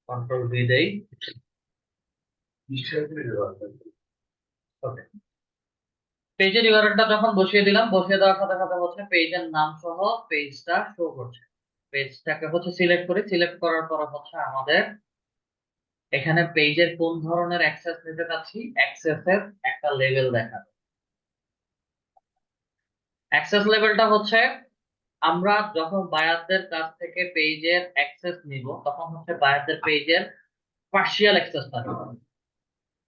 কন্ট্রোল ভি দেই। ওকে, পেজের ইউআরএলটা যখন বসিয়ে দিলাম, বসিয়ে দেওয়ার সাথে সাথে হচ্ছে পেজের নাম সহ পেজটা শো করছে। পেজটাকে হচ্ছে সিলেক্ট করি, সিলেক্ট করার পর হচ্ছে আমাদের এখানে পেজের কোন ধরনের অ্যাক্সেস নিতে চাচ্ছি, অ্যাক্সেসের একটা লেভেল দেখাবে। অ্যাক্সেস লেভেলটা হচ্ছে আমরা যখন বায়ারদের কাছ থেকে পেজের অ্যাক্সেস নিব, তখন হচ্ছে বায়ারদের পেজের পার্শিয়াল অ্যাক্সেস পাবে।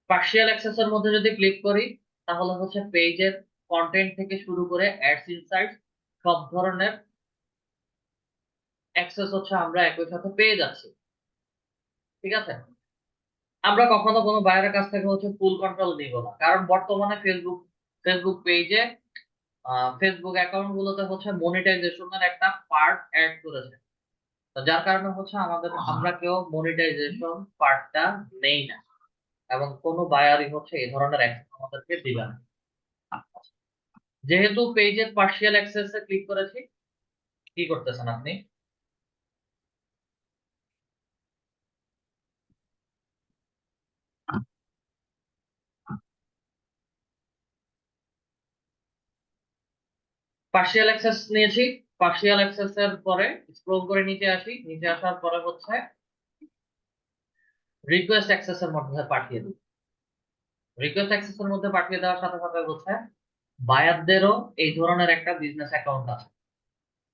পার্শিয়াল অ্যাক্সেসের মধ্যে যদি ক্লিক করি, তাহলে হচ্ছে পেজের কন্টেন্ট থেকে শুরু করে অ্যাডস ইনসাইটস সব ধরনের অ্যাক্সেস হচ্ছে আমরা একই সাথে পেয়ে যাচ্ছি। ঠিক আছে, আমরা কখনো কোনো বায়ারের কাছ থেকে হচ্ছে ফুল কন্ট্রোল নিব না, কারণ বর্তমানে ফেসবুক ফেসবুক পেজে ফেসবুক অ্যাকাউন্ট গুলোতে হচ্ছে মনিটাইজেশনের একটা পার্ট অ্যাড করেছে। তো যার কারণে হচ্ছে আমরা কেউ মনিটাইজেশন পার্টটা নেই না, এবং কোনো বায়ারই হচ্ছে এই ধরনের অ্যাক্সেস আমাদেরকে দিবে না। যেহেতু পেজের পার্শিয়াল অ্যাক্সেস এ ক্লিক করেছি, কি করতেছেন আপনি? পার্শিয়াল অ্যাক্সেস নিয়েছি, পার্শিয়াল অ্যাক্সেস এর পরে স্ক্রল করে নিচে আসি, নিচে আসার পরে হচ্ছে রিকোয়েস্ট অ্যাক্সেস এর মধ্যে পাঠিয়ে দিই। রিকোয়েস্ট অ্যাক্সেস এর মধ্যে পাঠিয়ে দেওয়ার সাথে সাথে হচ্ছে বায়ারদেরও এই ধরনের একটা বিজনেস অ্যাকাউন্ট আছে,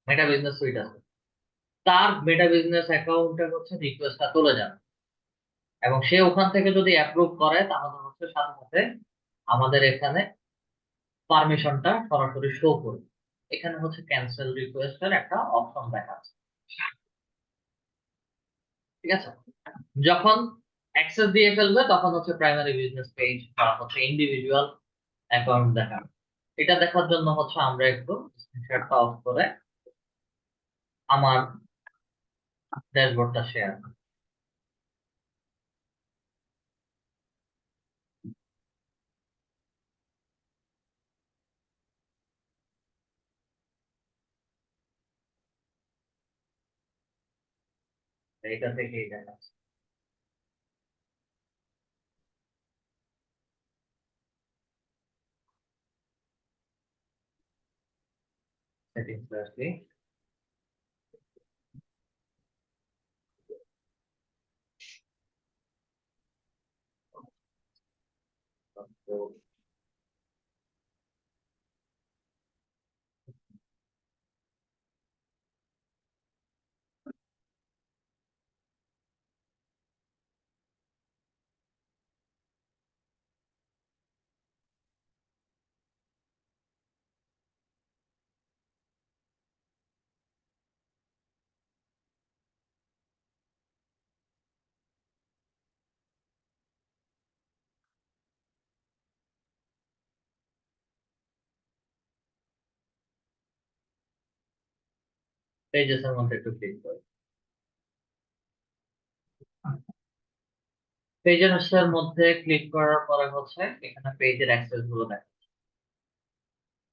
মেটা বিজনেস সুইট আছে, তার মেটা বিজনেস অ্যাকাউন্টে হচ্ছে রিকোয়েস্টটা চলে যাবে, এবং সে ওখান থেকে যদি অ্যাপ্রুভ করে তাহলে হচ্ছে সাথে সাথে আমাদের এখানে পারমিশনটা সরাসরি শো করবে। এখানে হচ্ছে ক্যান্সেল রিকোয়েস্টের একটা অপশন দেখাচ্ছে। ঠিক আছে, যখন অ্যাক্সেস দিয়ে ফেলবে তখন হচ্ছে প্রাইমারি বিজনেস পেজ বা হচ্ছে ইন্ডিভিজুয়াল অ্যাকাউন্ট দেখাবে। এটা দেখার জন্য হচ্ছে আমরা একটু স্ক্রিনশটটা অফ করে আমার ড্যাশবোর্ডটা শেয়ার করি। এটা থেকেই দেখাচ্ছে। সেটিংস আসলে তো পেজেস এর মধ্যে একটু ক্লিক করি। পেজেস এর মধ্যে ক্লিক করার পরে হচ্ছে এখানে পেজের অ্যাক্সেস গুলো দেখা,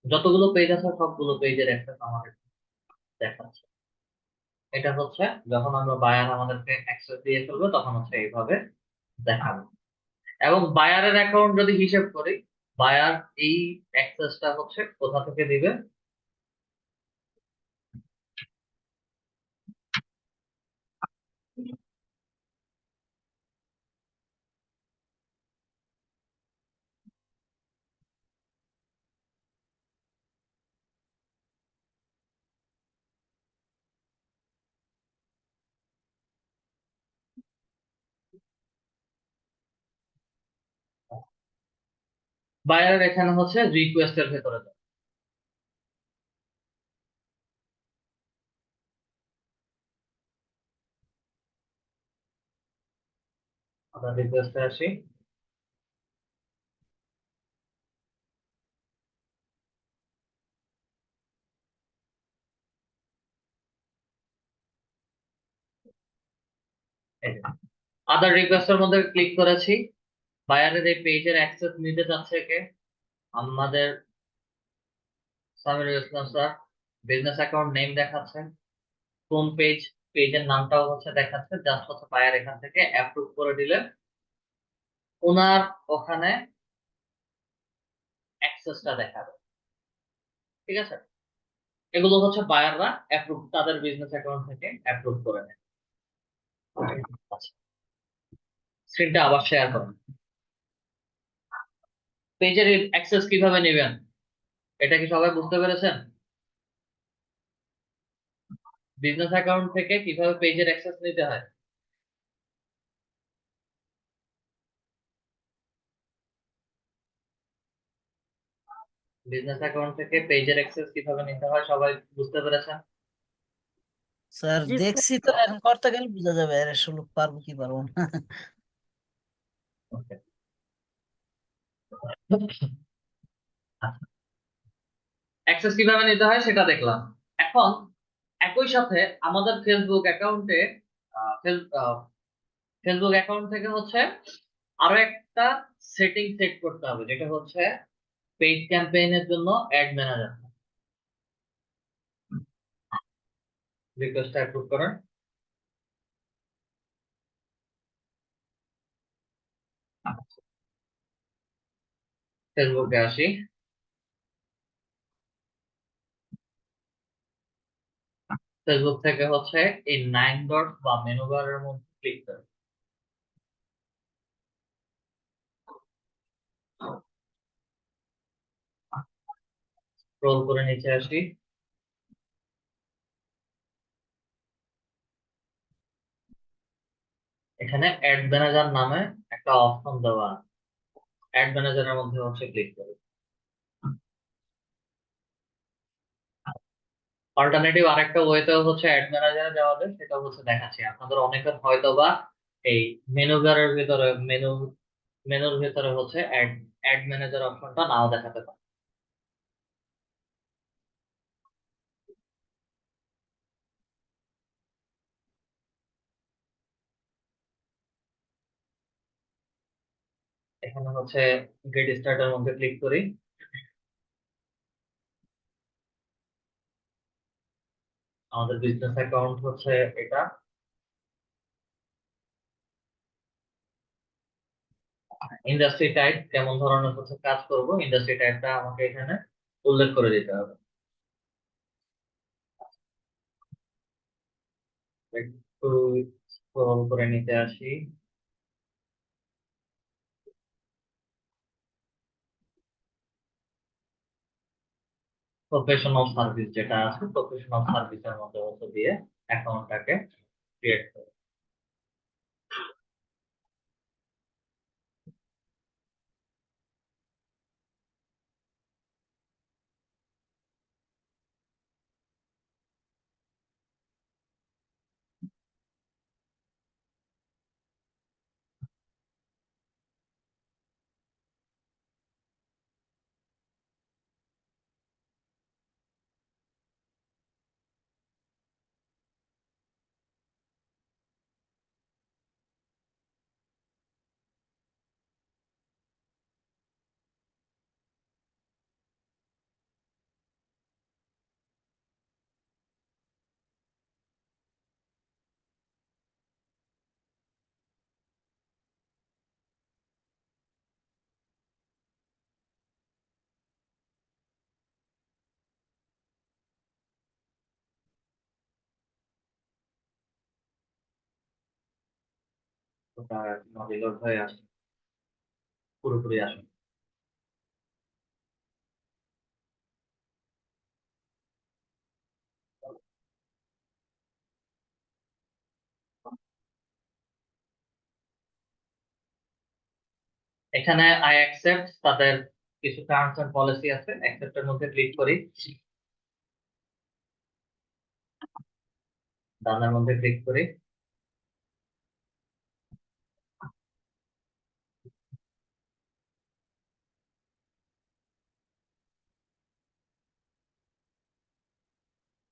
যতগুলো পেজ আছে সবগুলো পেজের অ্যাক্সেস আমাদের দেখাচ্ছে। এটা হচ্ছে যখন আমরা বায়ার আমাদেরকে অ্যাক্সেস দিয়ে ফেলবে তখন হচ্ছে এইভাবে দেখাবে। এবং বায়ারের অ্যাকাউন্ট যদি হিসেব করি, বায়ার এই অ্যাক্সেসটা হচ্ছে কোথা থেকে দিবে? বায়ারের এখানে হচ্ছে রিকোয়েস্টের ভেতরে যাবে। আমরা রিকোয়েস্টে আসি, আদার রিকোয়েস্টের মধ্যে ক্লিক করেছি, বায়ারের এই পেজের অ্যাক্সেস নিতে চাচ্ছে কে? আমাদের সামিরুল ইসলাম স্যার। বিজনেস অ্যাকাউন্ট নেম দেখাচ্ছে, কোন পেজ, পেজের নামটাও হচ্ছে দেখাচ্ছে, জাস্ট হচ্ছে বায়ার এখান থেকে অ্যাপ্রুভ করে দিলে ওনার ওখানে অ্যাক্সেসটা দেখাবে। ঠিক আছে, এগুলো হচ্ছে বায়াররা অ্যাপ্রুভ, তাদের বিজনেস অ্যাকাউন্ট থেকে অ্যাপ্রুভ করে নেয়। আচ্ছা, স্ক্রিনটা আবার শেয়ার করেন। পেজের অ্যাক্সেস কিভাবে নেবেন এটা কি সবাই বুঝতে পেরেছেন? বিজনেস অ্যাকাউন্ট থেকে কিভাবে পেজের অ্যাক্সেস নিতে হয়? বিজনেস অ্যাকাউন্ট থেকে পেজের অ্যাক্সেস কিভাবে নিতে হয় সবাই বুঝতে পেরেছেন? স্যার জি স্যার। দেখছি তো, এখন করতে গেলে বোঝা যাবে এর আসলে পারবো কি পারবো না। ওকে, অ্যাক্সেস কিভাবে নিতে হয় সেটা দেখলাম। এখন একই সাথে আমাদের ফেসবুক অ্যাকাউন্টে ফেসবুক অ্যাকাউন্ট থেকে হচ্ছে আরো একটা সেটিং সেট করতে হবে, যেটা হচ্ছে পেইড ক্যাম্পেইনের জন্য অ্যাড ম্যানেজার। রিকোয়েস্ট অ্যাপ্রুভ করেন। ফেসবুকে আসি, ফেসবুক থেকে হচ্ছে এই 9 ডট বা মেনু বারের মধ্যে ক্লিক করেন। স্ক্রল করে নিচে আসি, এখানে অ্যাড ম্যানেজার নামে একটা অপশন দেওয়া আছে। অ্যাড ম্যানেজারের মধ্যে হচ্ছে ক্লিক করি। অল্টারনেটিভ আরেকটা ওয়েতেও হচ্ছে অ্যাড ম্যানেজারে যাওয়া যায়, সেটা হচ্ছে দেখাচ্ছি আপনাদের অনেকের হয়তো বা এই মেনু বারের ভিতরে মেনুর ভিতরে হচ্ছে অ্যাড অ্যাড ম্যানেজার অপশনটা নাও দেখাতে পারে। এখানে হচ্ছে গেট স্টার্টের মধ্যে ক্লিক করি। আমাদের বিজনেস অ্যাকাউন্ট হচ্ছে এটা। ইন্ডাস্ট্রি টাইপ কেমন ধরনের হচ্ছে কাজ করব, ইন্ডাস্ট্রি টাইপটা আমাকে এখানে উল্লেখ করে দিতে হবে। একটু স্ক্রল করে নিতে আসি। প্রফেশনাল সার্ভিস যেটা আছে, প্রফেশনাল সার্ভিসের মধ্যে হচ্ছে দিয়ে অ্যাকাউন্টটাকে ক্রিয়েট করব। ওটা রিলোড হয়ে আসে, পুরোপুরি আসে। এখানে আই অ্যাকসেপ্ট, তাদের কিছু টার্মস এন্ড পলিসি আছে, অ্যাকসেপ্টের মধ্যে ক্লিক করি। ডানের মধ্যে ক্লিক করি।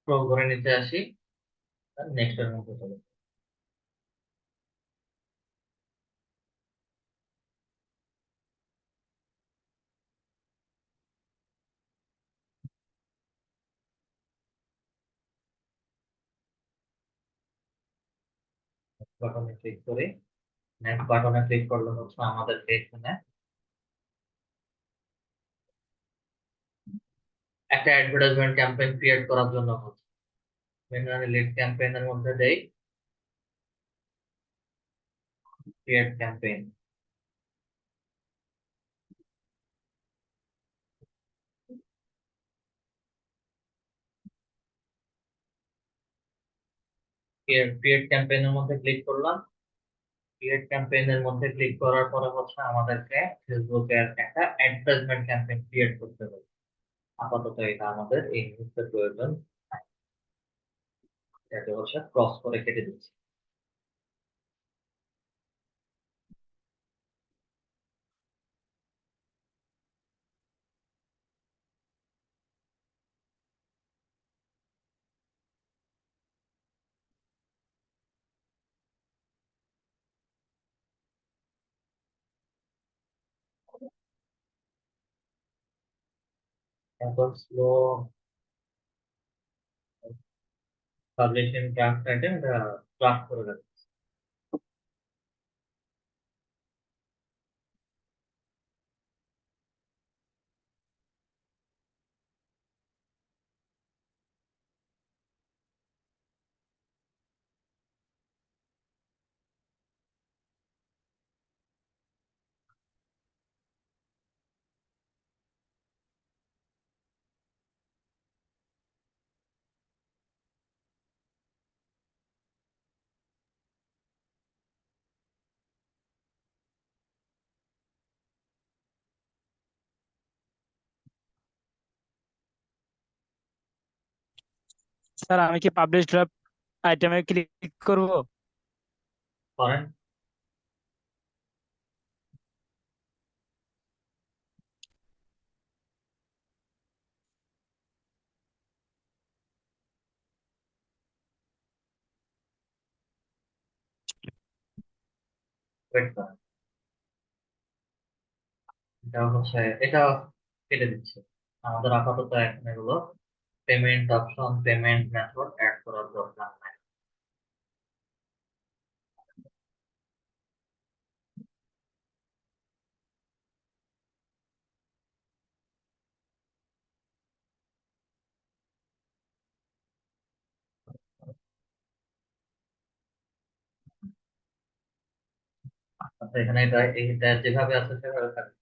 স্ক্রল করে নিচে আসি, নেক্সট এর মধ্যে চলে যাই। বাটনে ক্লিক করে নেক্সট বাটনে ক্লিক করলে হচ্ছে আমাদেরকে এখানে একটা অ্যাডভার্টাইজমেন্ট ক্যাম্পেইন ক্রিয়েট করার জন্য হচ্ছে ম্যানুয়ালি লিড ক্যাম্পেইনের মধ্যে দেই ক্রিয়েট ক্যাম্পেইন। ক্রিয়েট ক্যাম্পেইনের মধ্যে ক্লিক করলাম। ক্রিয়েট ক্যাম্পেইনের মধ্যে ক্লিক করার পরে হচ্ছে আমাদেরকে ফেসবুকের একটা অ্যাডভার্টাইজমেন্ট ক্যাম্পেইন ক্রিয়েট করতে হবে। আপাতত এটা আমাদের এই মুহূর্তে প্রয়োজন, এটা হচ্ছে ক্রস করে কেটে দিচ্ছি। এখন স্লো পাবলিশিং ড্রাফট আইটেম এটা ড্রাফট করে রাখছি। স্যার আমি কি পাবলিশ ড্রাফট আইটেমে ক্লিক করব? করেন। ওয়েট করেন, এটা হচ্ছে এটা কেটে দিচ্ছি। আমাদের আপাতত এখন এগুলো payment option payment method add করার দরকার নাই। আচ্ছা, এখানে এটা যেভাবে আছে সেভাবে থাকবে।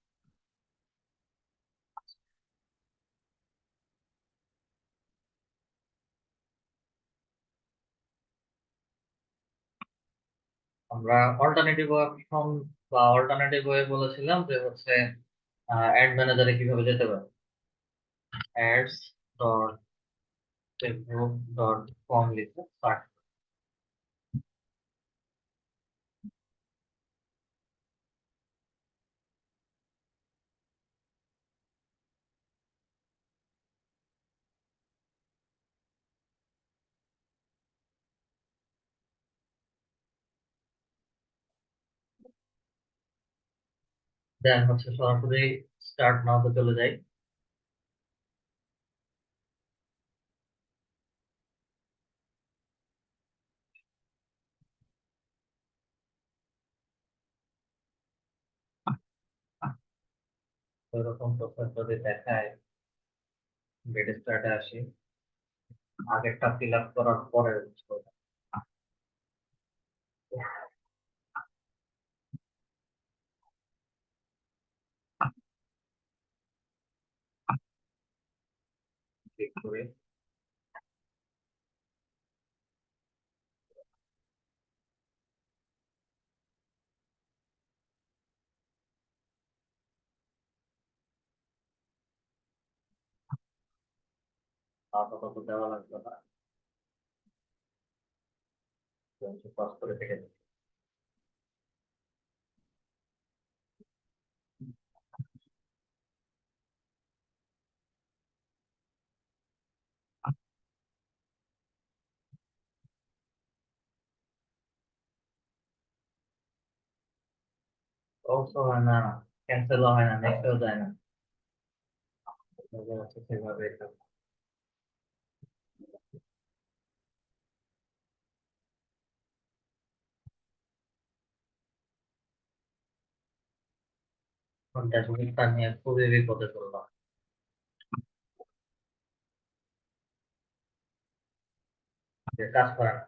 আমরা অল্টারনেটিভ অপশন বা অল্টারনেটিভ ওয়ে বলেছিলাম যে হচ্ছে অ্যাড ম্যানেজারে কিভাবে যেতে পারে। অ্যাডস ডট ফেসবুক ডট কম লিখে সার্চ দেন হচ্ছে সরাসরি স্টার্ট নাওতে চলে যাই। এরকম প্রসেস যদি দেখায় গেট স্টার্টে আসি, আগেরটা ফিল আপ করার পরে ক্লিক করে আপাতত দেওয়া লাগবে না, পাস করে কেটে দিই। অবশ্য হয় না, ক্যান্সেলও হয় না, নেক্সটেও যায় না, সেভাবে ড্যাশবোর্ডটা নিয়ে খুবই বিপদে পড়লাম। কাজ করে না।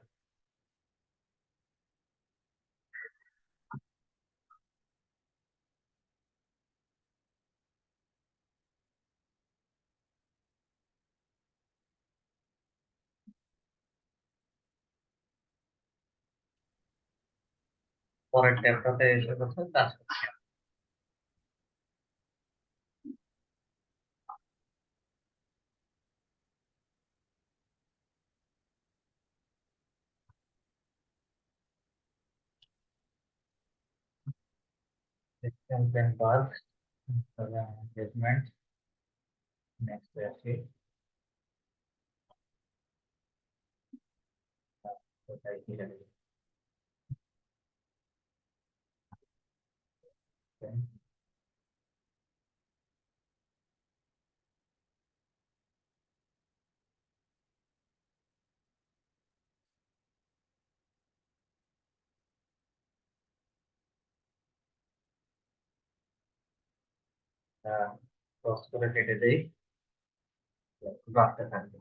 পরের ট্যাবটাতে এসে হচ্ছে কাজ করছে। campaign path, engagement, next আসি। কোথায় কি লাগবে? ক্রস করে কেটে দেই, রাখতে থাকবে।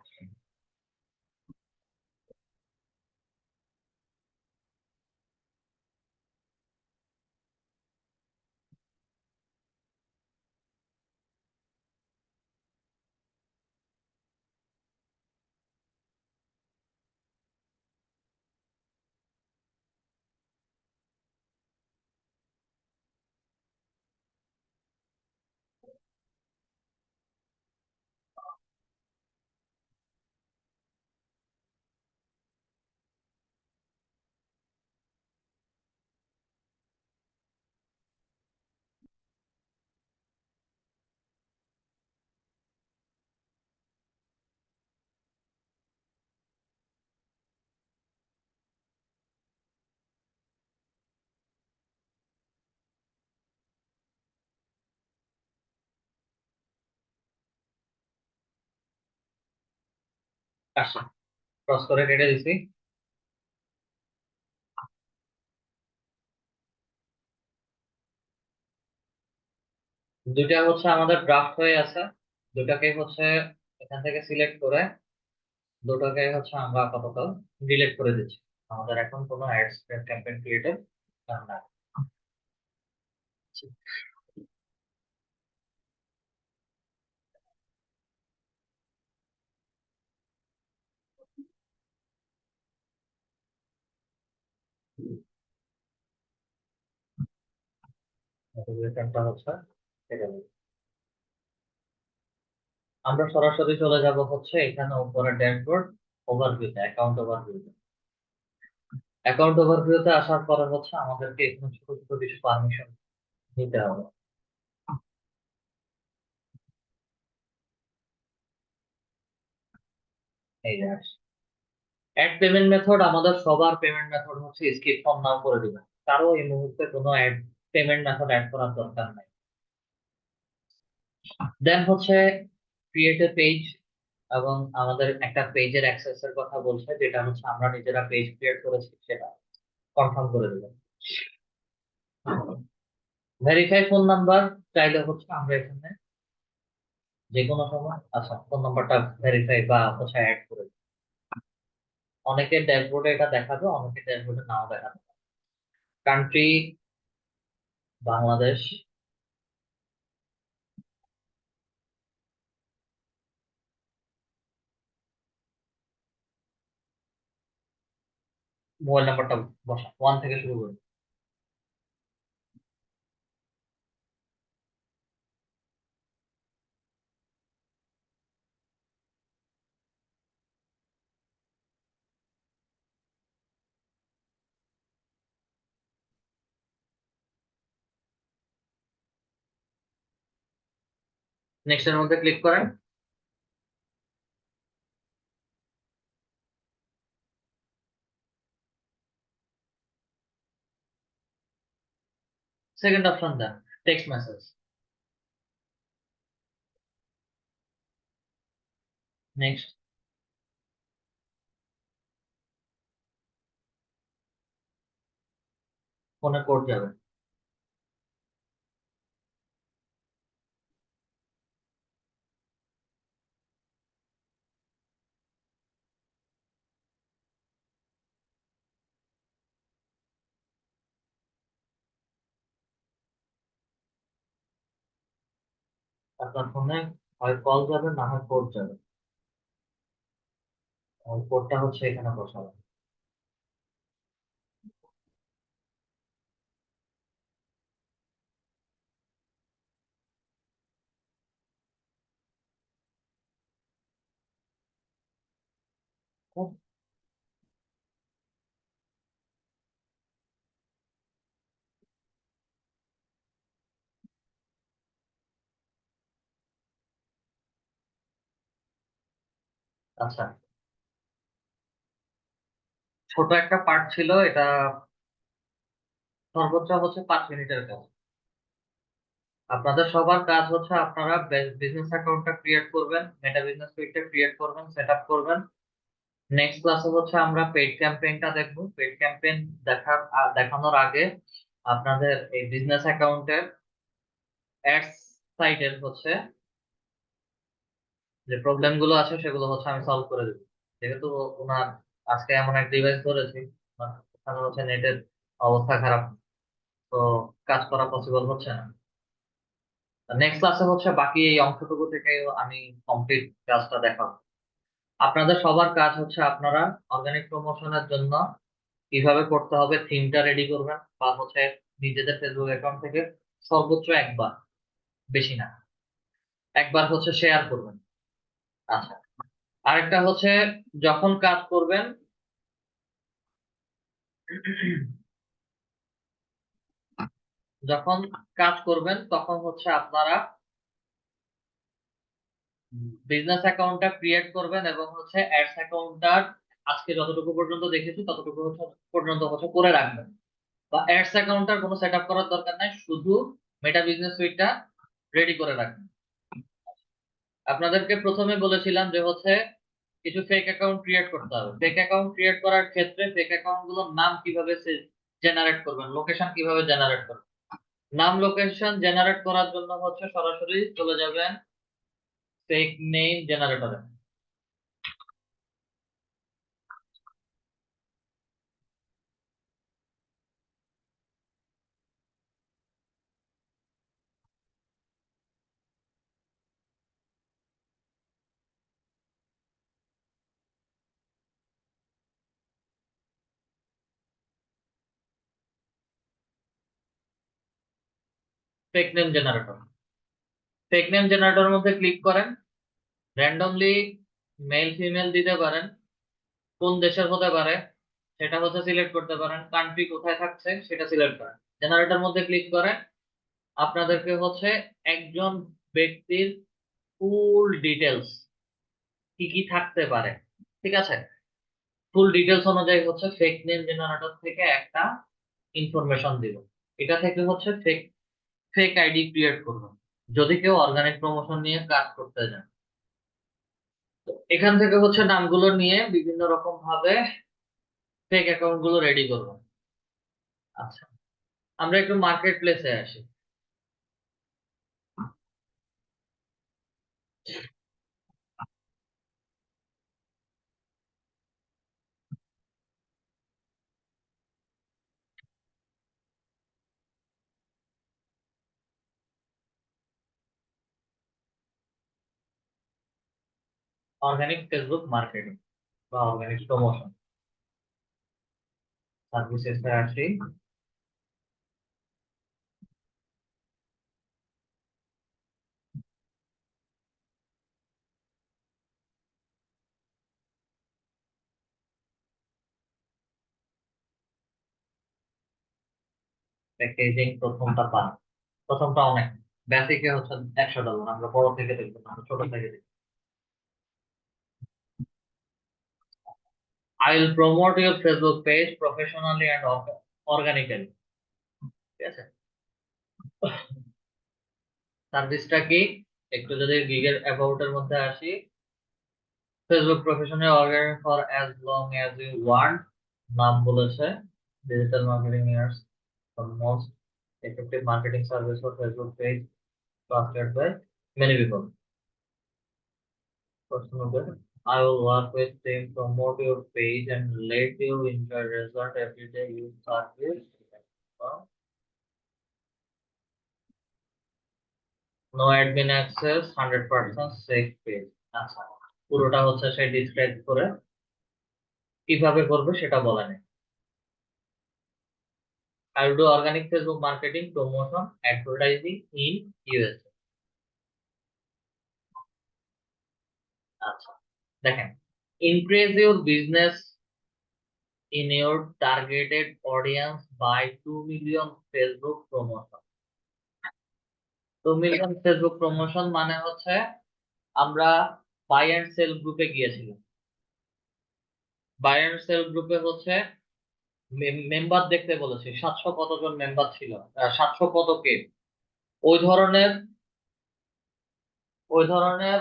আসা, ক্রস করে কেটে দিছি। দুইটা হচ্ছে আমাদের ড্রাফট হয়ে আছে, দুটাকে হচ্ছে এখান থেকে সিলেক্ট করে দুটাকে হচ্ছে আমরা আপাতত ডিলিট করে দিচ্ছি। আমাদের এখন কোনো অ্যাডস ক্যাম্পেইন ক্রিয়েটেড না। নোটিফিকেশনটা হচ্ছে কেটে দিই। আমরা সরাসরি চলে যাব হচ্ছে এখানে উপরে ড্যাশবোর্ড ওভারভিউতে, অ্যাকাউন্ট ওভারভিউতে। অ্যাকাউন্ট ওভারভিউতে আসার পরে হচ্ছে আমাদেরকে এখানে ছোট ছোট কিছু পারমিশন নিতে হবে। এই যে অ্যাড পেমেন্ট মেথড, আমাদের সবার পেমেন্ট মেথড হচ্ছে স্কিপ ফর নাও করে দিবেন, কারো এই মুহূর্তে কোনো অ্যাড পেমেন্ট মেথড অ্যাড করার দরকার নাই। দেন হচ্ছে ক্রিয়েট এ পেজ, এবং আমাদের একটা পেজের অ্যাক্সেস এর কথা বলছে, যেটা হচ্ছে আমরা নিজেরা পেজ ক্রিয়েট করেছি সেটা কনফার্ম করে দিবেন। ভেরিফাই ফোন নাম্বার চাইলে হচ্ছে আমরা এখানে যে কোনো সময় আচ্ছা ফোন নাম্বারটা ভেরিফাই বা হচ্ছে অ্যাড করে দিই। অনেকের ড্যাশবোর্ডে এটা দেখাবে, অনেকের ড্যাশবোর্ডে নাও দেখাবে। কান্ট্রি বাংলাদেশ, মোবাইল নাম্বারটা বসা, ওয়ান থেকে শুরু করি। নেক্সট এর মধ্যে ক্লিক করেন। সেকেন্ড অপশন দেন, টেক্সট মেসেজ। নেক্সট, ফোনে কোড যাবে। আপনার ফোনে হয় কল যাবে না হয় কোড যাবে। ওই কোডটা হচ্ছে এখানে বসাবো। আচ্ছা, ছোট একটা পার্ট ছিল এটা, সর্বোচ্চ হচ্ছে 5 মিনিটের কাজ। আপনাদের সবার কাজ হচ্ছে আপনারা বিজনেস অ্যাকাউন্টটা ক্রিয়েট করবেন, মেটা বিজনেস সুইটটা ক্রিয়েট করবেন, সেট আপ করবেন। নেক্সট ক্লাসে হচ্ছে আমরা পেইড ক্যাম্পেইনটা দেখবো। পেইড ক্যাম্পেইন দেখানোর আগে আপনাদের এই বিজনেস অ্যাকাউন্টের অ্যাডস সাইটের হচ্ছে যে প্রবলেম গুলো আছে সেগুলো হচ্ছে আমি সলভ করে দেবো। যেহেতু ওনার আজকে এমন এক ডিভাইস ধরেছি, ওখানে হচ্ছে নেটের অবস্থা খারাপ, তো কাজ করা পসিবল হচ্ছে না। নেক্সট ক্লাসে হচ্ছে বাকি এই অংশটুকু থেকে আমি কমপ্লিট কাজটা দেখাবো। আপনাদের সবার কাজ হচ্ছে আপনারা অর্গানিক প্রমোশনের জন্য কিভাবে করতে হবে থিমটা রেডি করবেন, বা হচ্ছে নিজেদের ফেসবুক অ্যাকাউন্ট থেকে সর্বোচ্চ একবার, বেশি না, একবার হচ্ছে শেয়ার করবেন। আচ্ছা, আরেকটা হচ্ছে যখন কাজ করবেন, যখন কাজ করবেন তখন হচ্ছে আপনারা বিজনেস অ্যাকাউন্টটা ক্রিয়েট করবেন এবং হচ্ছে অ্যাডস অ্যাকাউন্টটা আজকে যতটুকু পর্যন্ত দেখেছি ততটুকু হচ্ছে পর্যন্ত হচ্ছে করে রাখবেন। বা অ্যাডস অ্যাকাউন্টটার কোনো সেট আপ করার দরকার নাই, শুধু মেটা বিজনেস সুইটটা রেডি করে রাখবেন। আপনাদেরকে প্রথমে বলেছিলাম যে হচ্ছে কিছু ফেক অ্যাকাউন্ট ক্রিয়েট করতে হবে। ফেক অ্যাকাউন্ট ক্রিয়েট করার ক্ষেত্রে ফেক অ্যাকাউন্ট গুলোর নাম কিভাবে জেনারেট করবেন, লোকেশন কিভাবে জেনারেট করবেন। নাম লোকেশন জেনারেট করার জন্য হচ্ছে সরাসরি চলে যাবেন ফেক নেম জেনারেটরে। Fake name generator, fake name জেনারেটরের মধ্যে ক্লিক করেন, র্যান্ডমলি মেল ফিমেল দিতে পারেন, কোন দেশের হতে পারে সেটা হচ্ছে সিলেক্ট করতে পারেন, কান্ট্রি কোথায় থাকছে সেটা সিলেক্ট করেন। জেনারেটর মধ্যে ক্লিক করে আপনাদেরকে হচ্ছে একজন ব্যক্তির ফুল ডিটেলস কি কি থাকতে পারে, ঠিক আছে, ফুল ডিটেলস অনুযায়ী হচ্ছে ফেক নেম জেনারেটর থেকে একটা ইনফরমেশন দিব। এটা থেকে হচ্ছে ফেক ফেক আইডি ক্রিয়েট করবেন যদি কেউ অর্গানিক প্রমোশন নিয়ে কাজ করতে যান। তো এখান থেকে হচ্ছে নামগুলো নিয়ে বিভিন্ন রকম ভাবে ফেক অ্যাকাউন্ট গুলো রেডি করবেন। আচ্ছা, আমরা একটু মার্কেট প্লেসে আসি। অর্গানিক ফেসবুক মার্কেটিং বা অর্গানিক প্রমোশন সার্ভিসেসে আসি। প্যাকেজিং প্রথমটা পান, প্রথমটা অনেক বেসিকে হচ্ছে $100, আমরা বড় থেকে দেখবো না, আমরা ছোট থেকে দেখবো। I will promote your Facebook page professionally and organically, ঠিক আছে। সার্ভিসটা কি, একটু যদি গিগের অ্যাবাউট এর মধ্যে আসি, Facebook professional organic for as long as you want, নাম বলেছে digital marketing years for most effective marketing service for Facebook page trusted by many people. Personal, I will work with them, promote your page and let you enjoy result every day use service. No admin access 100% safe page. আচ্ছা, পুরোটা হচ্ছে সে describe করে কিভাবে করবে সেটা বলে নেই। I will do organic Facebook marketing, promotion, advertising in USA. আচ্ছা, দেখেন, increase your business in your targeted audience by 2 million Facebook promotion. 2 million Facebook promotion মানে হচ্ছে আমরা বাই এন্ড সেল গ্রুপে গিয়েছিলাম। বাই এন্ড সেল গ্রুপে হচ্ছে মেম্বার দেখতে বলেছে 700 কতজন মেম্বার ছিল, 700 কত কে, ওই ধরনের ওই ধরনের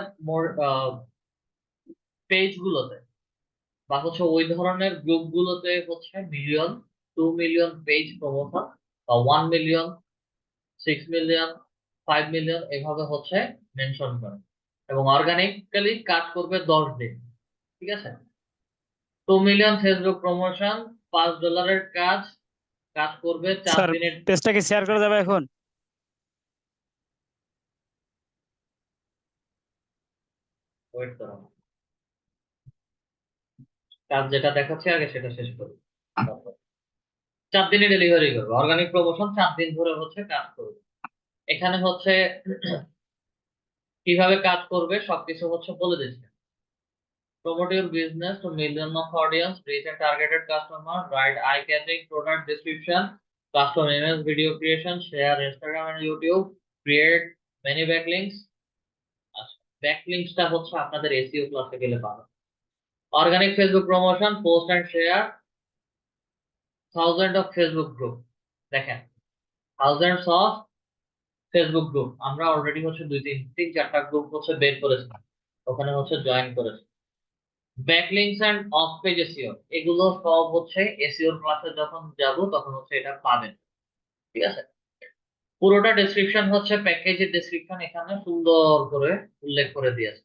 পেজ গুলোতে বা হচ্ছে ওই ধরনের গ্রুপ গুলোতে হচ্ছে মিলিয়ন, 2 মিলিয়ন পেজ প্রমোশন বা 1 মিলিয়ন, 6 মিলিয়ন, 5 মিলিয়ন এভাবে হচ্ছে মেনশন করে এবং অর্গানিক্যালি কাজ করবে 10 দিন। ঠিক আছে, 2 মিলিয়ন ফেসবুক প্রমোশন, $5 কাজ, কাজ করবে 4 স্যার দিনের। পেজটা কি শেয়ার করা যাবে এখন? ওয়েট করো, কাজ যেটা দেখাচ্ছে আগে সেটা শেষ করি, তারপর 4 দিনে ডেলিভারি করবে। অর্গানিক প্রমোশন 4 দিন ধরে হচ্ছে কাজ করবে। এখানে হচ্ছে কিভাবে কাজ করবে সবকিছু হচ্ছে বলে দিচ্ছে। Promote your business to million of audience, reach a targeted customer, write eye-catching product description, custom image, video creation, share Instagram and YouTube, create many backlinks. ব্যাকলিংকসটা হচ্ছে আপনাদের এসইও ক্লাসে গেলে পাবেন। Organic Facebook promotion, post and share thousand of Facebook group. দেখেন, thousands of Facebook group আমরা already হচ্ছে 2 3 4টা group হচ্ছে বের করেছি, ওখানে হচ্ছে জয়েন করেছি। Backlinks end of page SEO, এগুলো সব হচ্ছে এসইও ক্লাসে যখন যাব তখন হচ্ছে এটা পাবেন। ঠিক আছে, পুরোটা ডেসক্রিপশন হচ্ছে প্যাকেজের ডেসক্রিপশন এখানে সুন্দর করে উল্লেখ করে দিয়েছে।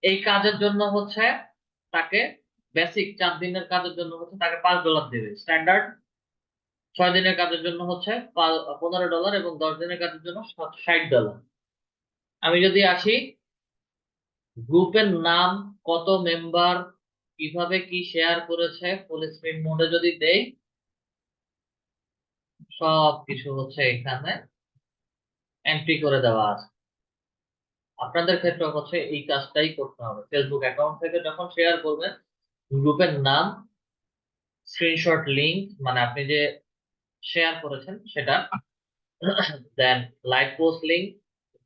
এই কাজের জন্য হচ্ছে তাকে বেসিক 4 দিনের কাজের জন্য হচ্ছে তাকে $5 দেবে, স্ট্যান্ডার্ড 6 দিনের কাজের জন্য হচ্ছে $15 এবং 10 দিনের কাজের জন্য $60। আমি যদি আসি গ্রুপের নাম, কত মেম্বার, কিভাবে কি শেয়ার করেছে, ফুল স্ক্রিন মোডে যদি দেই, সব কিছু হচ্ছে এখানে এন্ট্রি করে দেওয়া আছে। আপনাদের ক্ষেত্রে হচ্ছে এই কাজটাই করতে হবে। ফেসবুক অ্যাকাউন্ট থেকে যখন শেয়ার করবেন, গ্রুপের নাম, স্ক্রিনশট লিংক মানে আপনি যে শেয়ার করেছেন সেটা, দেন লাইভ পোস্ট লিংক,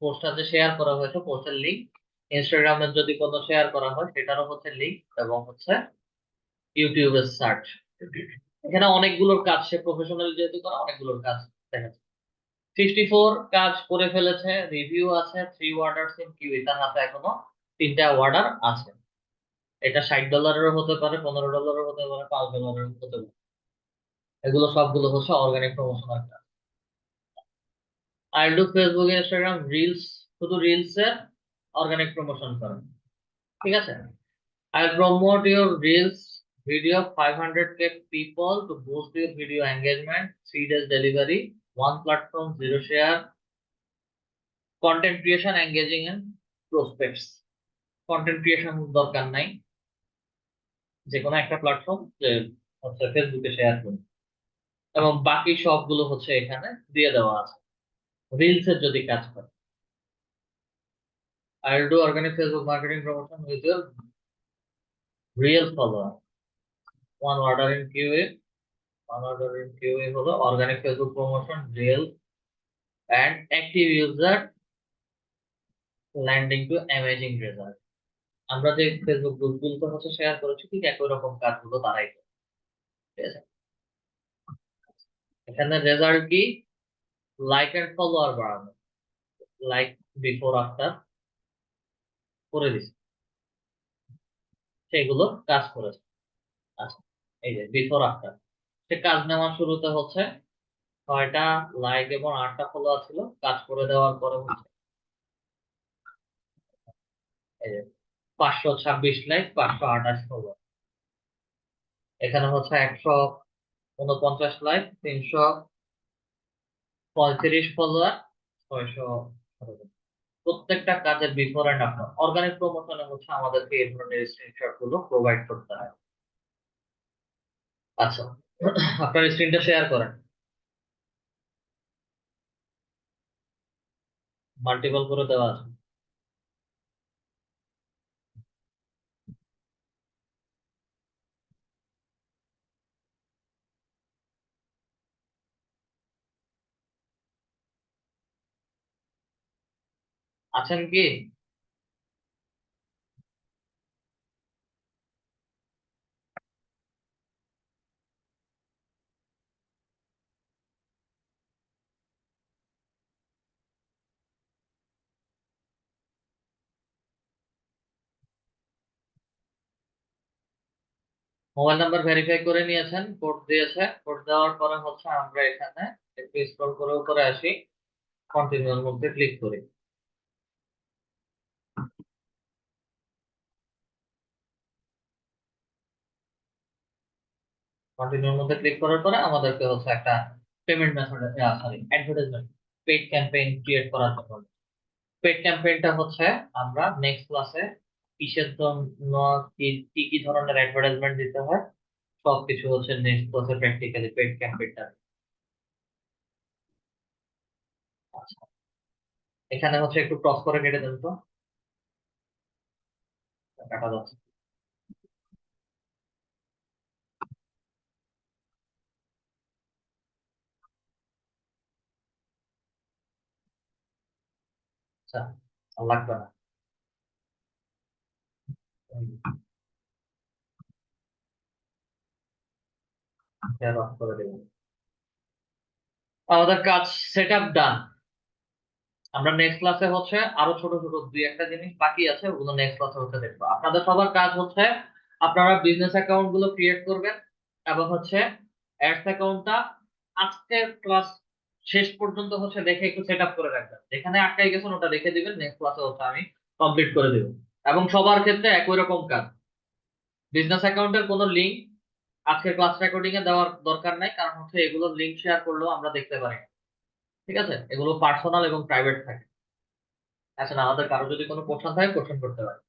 পোস্টটা যে শেয়ার করা হয়েছে পোস্টের লিংক, ইনস্টাগ্রামে যদি কোনো শেয়ার করা হয় সেটারও হচ্ছে লিংক, এবং হচ্ছে ইউটিউবের সার্চ। এখানে অনেকগুলোর কাজ, সে প্রফেশনাল যেহেতু করা, অনেকগুলোর কাজ দেখাচ্ছে। 54 কাজ করে ফেলেছে, রিভিউ আছে, 3 অর্ডার ইন কিউ, তার হাতে এখনো 3টা অর্ডার আছে। এটা $60 হতে পারে, $15 হতে পারে, $5 হতে পারে। এগুলো সবগুলো হচ্ছে অর্গানিক প্রমোশনাল কাজ। I do Facebook Instagram reels, শুধু রিলস এর অর্গানিক প্রমোশন করেন। ঠিক আছে, I promote your reels video 500K people to boost your video engagement, 3 days delivery, 1 platform, 0 share, content creation, engaging and prospects। Content creation দরকার নাই, যে কোনো একটা প্ল্যাটফর্ম যে হচ্ছে ফেসবুকে শেয়ার করুন, এবং বাকি সবগুলো হচ্ছে এখানে দিয়ে দেওয়া আছে। রিলস এর যদি কাজ করে, I will do organic Facebook marketing promotion with your real follower, one order in QA. One order in QA হলো organic Facebook promotion, real and active user, landing to amazing result. আমরা যে Facebook গ্রুপগুলোতে হচ্ছে share করেছি ঠিক একই রকম কাজগুলো তারাই করে। ঠিক আছে, এখানে রেজাল্ট কি, লাইক এন্ড ফলোয়ার বাড়ানো, লাইক বিফোর আফটার করে দিচ্ছে, সেগুলো কাজ করেছে। আচ্ছা, এই যে বিফোর আফটার, সে কাজ নেওয়ার শুরুতে হচ্ছে 6টা লাইক এবং 8টা ফলোয়ার ছিল, কাজ করে দেওয়ার পরে হচ্ছে এই যে 526 লাইক, 528 ফলোয়ার। এখানে হচ্ছে 149 লাইক, 335 ফলোয়ার, 600। প্রত্যেকটা কাজের বিফোর এন্ড আফটার অর্গানিক প্রমোশনে হচ্ছে আমাদেরকে এই ধরনের স্ক্রিনশট গুলো প্রোভাইড করতে হয়। আচ্ছা, আপনার স্ক্রিনটা শেয়ার করেন, মাল্টিপল করে দেওয়া আছে। আছেন কি? মোবাইল নাম্বার ভেরিফাই করে নিয়েছেন, কোড দিয়েছে, কোড দেওয়ার পরে হচ্ছে আমরা এখানে একটু স্ক্রল করে উপরে আসি, কন্টিনিউর মধ্যে ক্লিক করি। কন্টিনিউর মধ্যে ক্লিক করার পরে আমাদেরকে হচ্ছে একটা payment method, sorry advertisement, paid campaign create করার জন্য। পেইড ক্যাম্পেইনটা হচ্ছে আমরা নেক্সট ক্লাসে কিসের জন্য কি কি কি ধরনের অ্যাডভার্টাইজমেন্ট দিতে হয় সবকিছু হচ্ছে নেক্সট ক্লাসে প্র্যাকটিক্যালি পেইড ক্যাম্পেইনটা। আচ্ছা, এখানে হচ্ছে একটু ক্রস করে কেটে দেন তো, কাটা যাচ্ছে। আচ্ছা, আর লাগবে না, অফ করে দেবেন। আমাদের কাজ সেট আপ ডান। আমরা নেক্সট ক্লাসে হচ্ছে আরো ছোট ছোট দুই একটা জিনিস বাকি আছে, ওগুলো নেক্সট ক্লাসে হচ্ছে দেখবো। আপনাদের সবার কাজ হচ্ছে আপনারা বিজনেস অ্যাকাউন্ট গুলো ক্রিয়েট করবেন এবং হচ্ছে অ্যাডস অ্যাকাউন্টটা আজকের ক্লাস শেষ পর্যন্ত হচ্ছে দেখে একটু সেট আপ করে রাখবেন। যেখানে আটকাই গেছেন ওটা দেখে দিবেন, নেক্সট ক্লাসে হচ্ছে আমি কমপ্লিট করে দেবো। এবং সবার ক্ষেত্রে একই রকম কাজ, বিজনেস অ্যাকাউন্টের কোনো লিঙ্ক আজকের ক্লাস রেকর্ডিং এ দেওয়ার দরকার নাই, কারণ হচ্ছে এগুলোর লিঙ্ক শেয়ার করলেও আমরা দেখতে পারি না। ঠিক আছে, এগুলো পার্সোনাল এবং প্রাইভেট থাকে। আচ্ছা, আমাদের কারো যদি কোনো কোশ্চেন থাকে কোশ্চেন করতে পারে।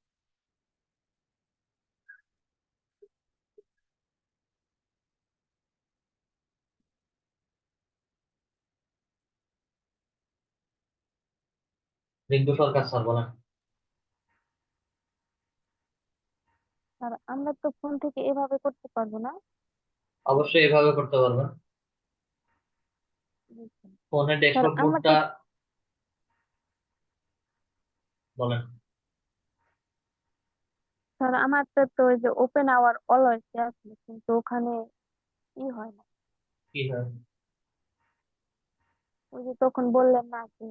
রিঙ্কু সরকার স্যার বলেন। আর আমরা তো ফোন থেকে এভাবে করতে পারবো না। অবশ্যই এভাবে করতে পারবেন, বুঝছেন? ফোনে স্যার ডেস্কটপ আমারটা মোডটা বলেন। স্যার আমারটা তো ওই যে ওপেন আওয়ার অলওয়েজ আছে, কিন্তু ওখানে ই হয় না। কি হয়? ওই যে তখন বললেন না যে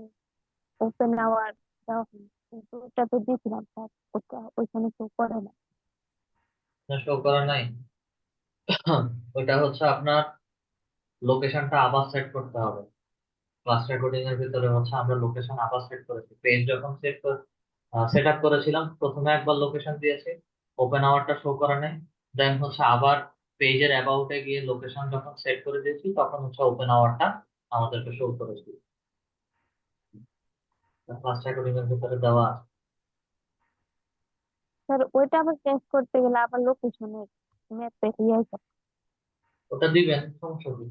ওপেন আওয়ার দেওয়া হয়নি, কিন্তু ওটা তো দিয়েছিলাম স্যার, ওটা ওইখানে কেউ করে না। শো করা নাই? ওইটা হচ্ছে আপনার লোকেশনটা আবার সেট করতে হবে। ক্লাস রেকর্ডিং এর ভিতরে হচ্ছে আমরা লোকেশন আবার সেট করেছি, পেজ যখন সেট আপ করেছিলাম প্রথমে একবার লোকেশন দিয়েছি, ওপেন আওয়ারটা শো করা নেই। দেন হচ্ছে আবার পেজের অ্যাবাউটে গিয়ে লোকেশন যখন সেট করে দিয়েছি তখন হচ্ছে ওপেন আওয়ারটা আমাদেরকে শো করেছি। ক্লাস রেকর্ডিং এর ভিতরে দেওয়া আছে। স্যার ওইটা আবার চেঞ্জ করতে গেলে আবার লোকেশনের ম্যাপে ইয়ে করতে ওটা দিবেন, সমস্যা কি?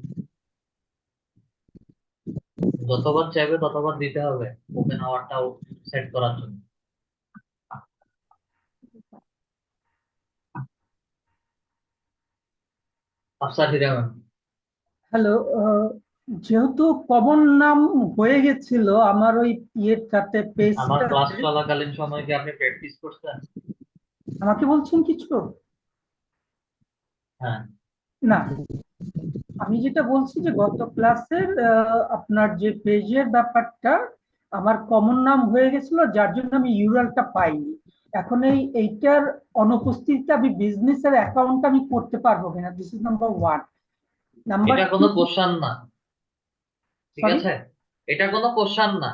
যতবার চাইবে ততবার দিতে হবে ওপেন আওয়ারটাও সেট করার জন্য। হবে স্যার। আফসার হিরামন। হ্যালো, যেহেতু কমন নাম হয়ে গেছিল আমার ওই ইয়েটাতে আমার ক্লাস পেজটাতে, চলাকালীন সময় কি আপনি প্র্যাকটিস করছেন? আমাকে বলছেন কিছু? হ্যাঁ। না, আমি যেটা বলছি যে গত ক্লাসের আপনার যে পেজের ব্যাপারটা আমার কমন নাম হয়ে গেছিল, যার জন্য আমি ইউআরএলটা পাইনি। এখন এইটার অনুপস্থিতিতে আমি বিজনেসের অ্যাকাউন্ট আমি করতে পারবো কিনা, this is number one. Number এটা টু, কোনো কোশ্চান না, ঠিক সরি, আছে? এটা কোনো কোশ্চান না।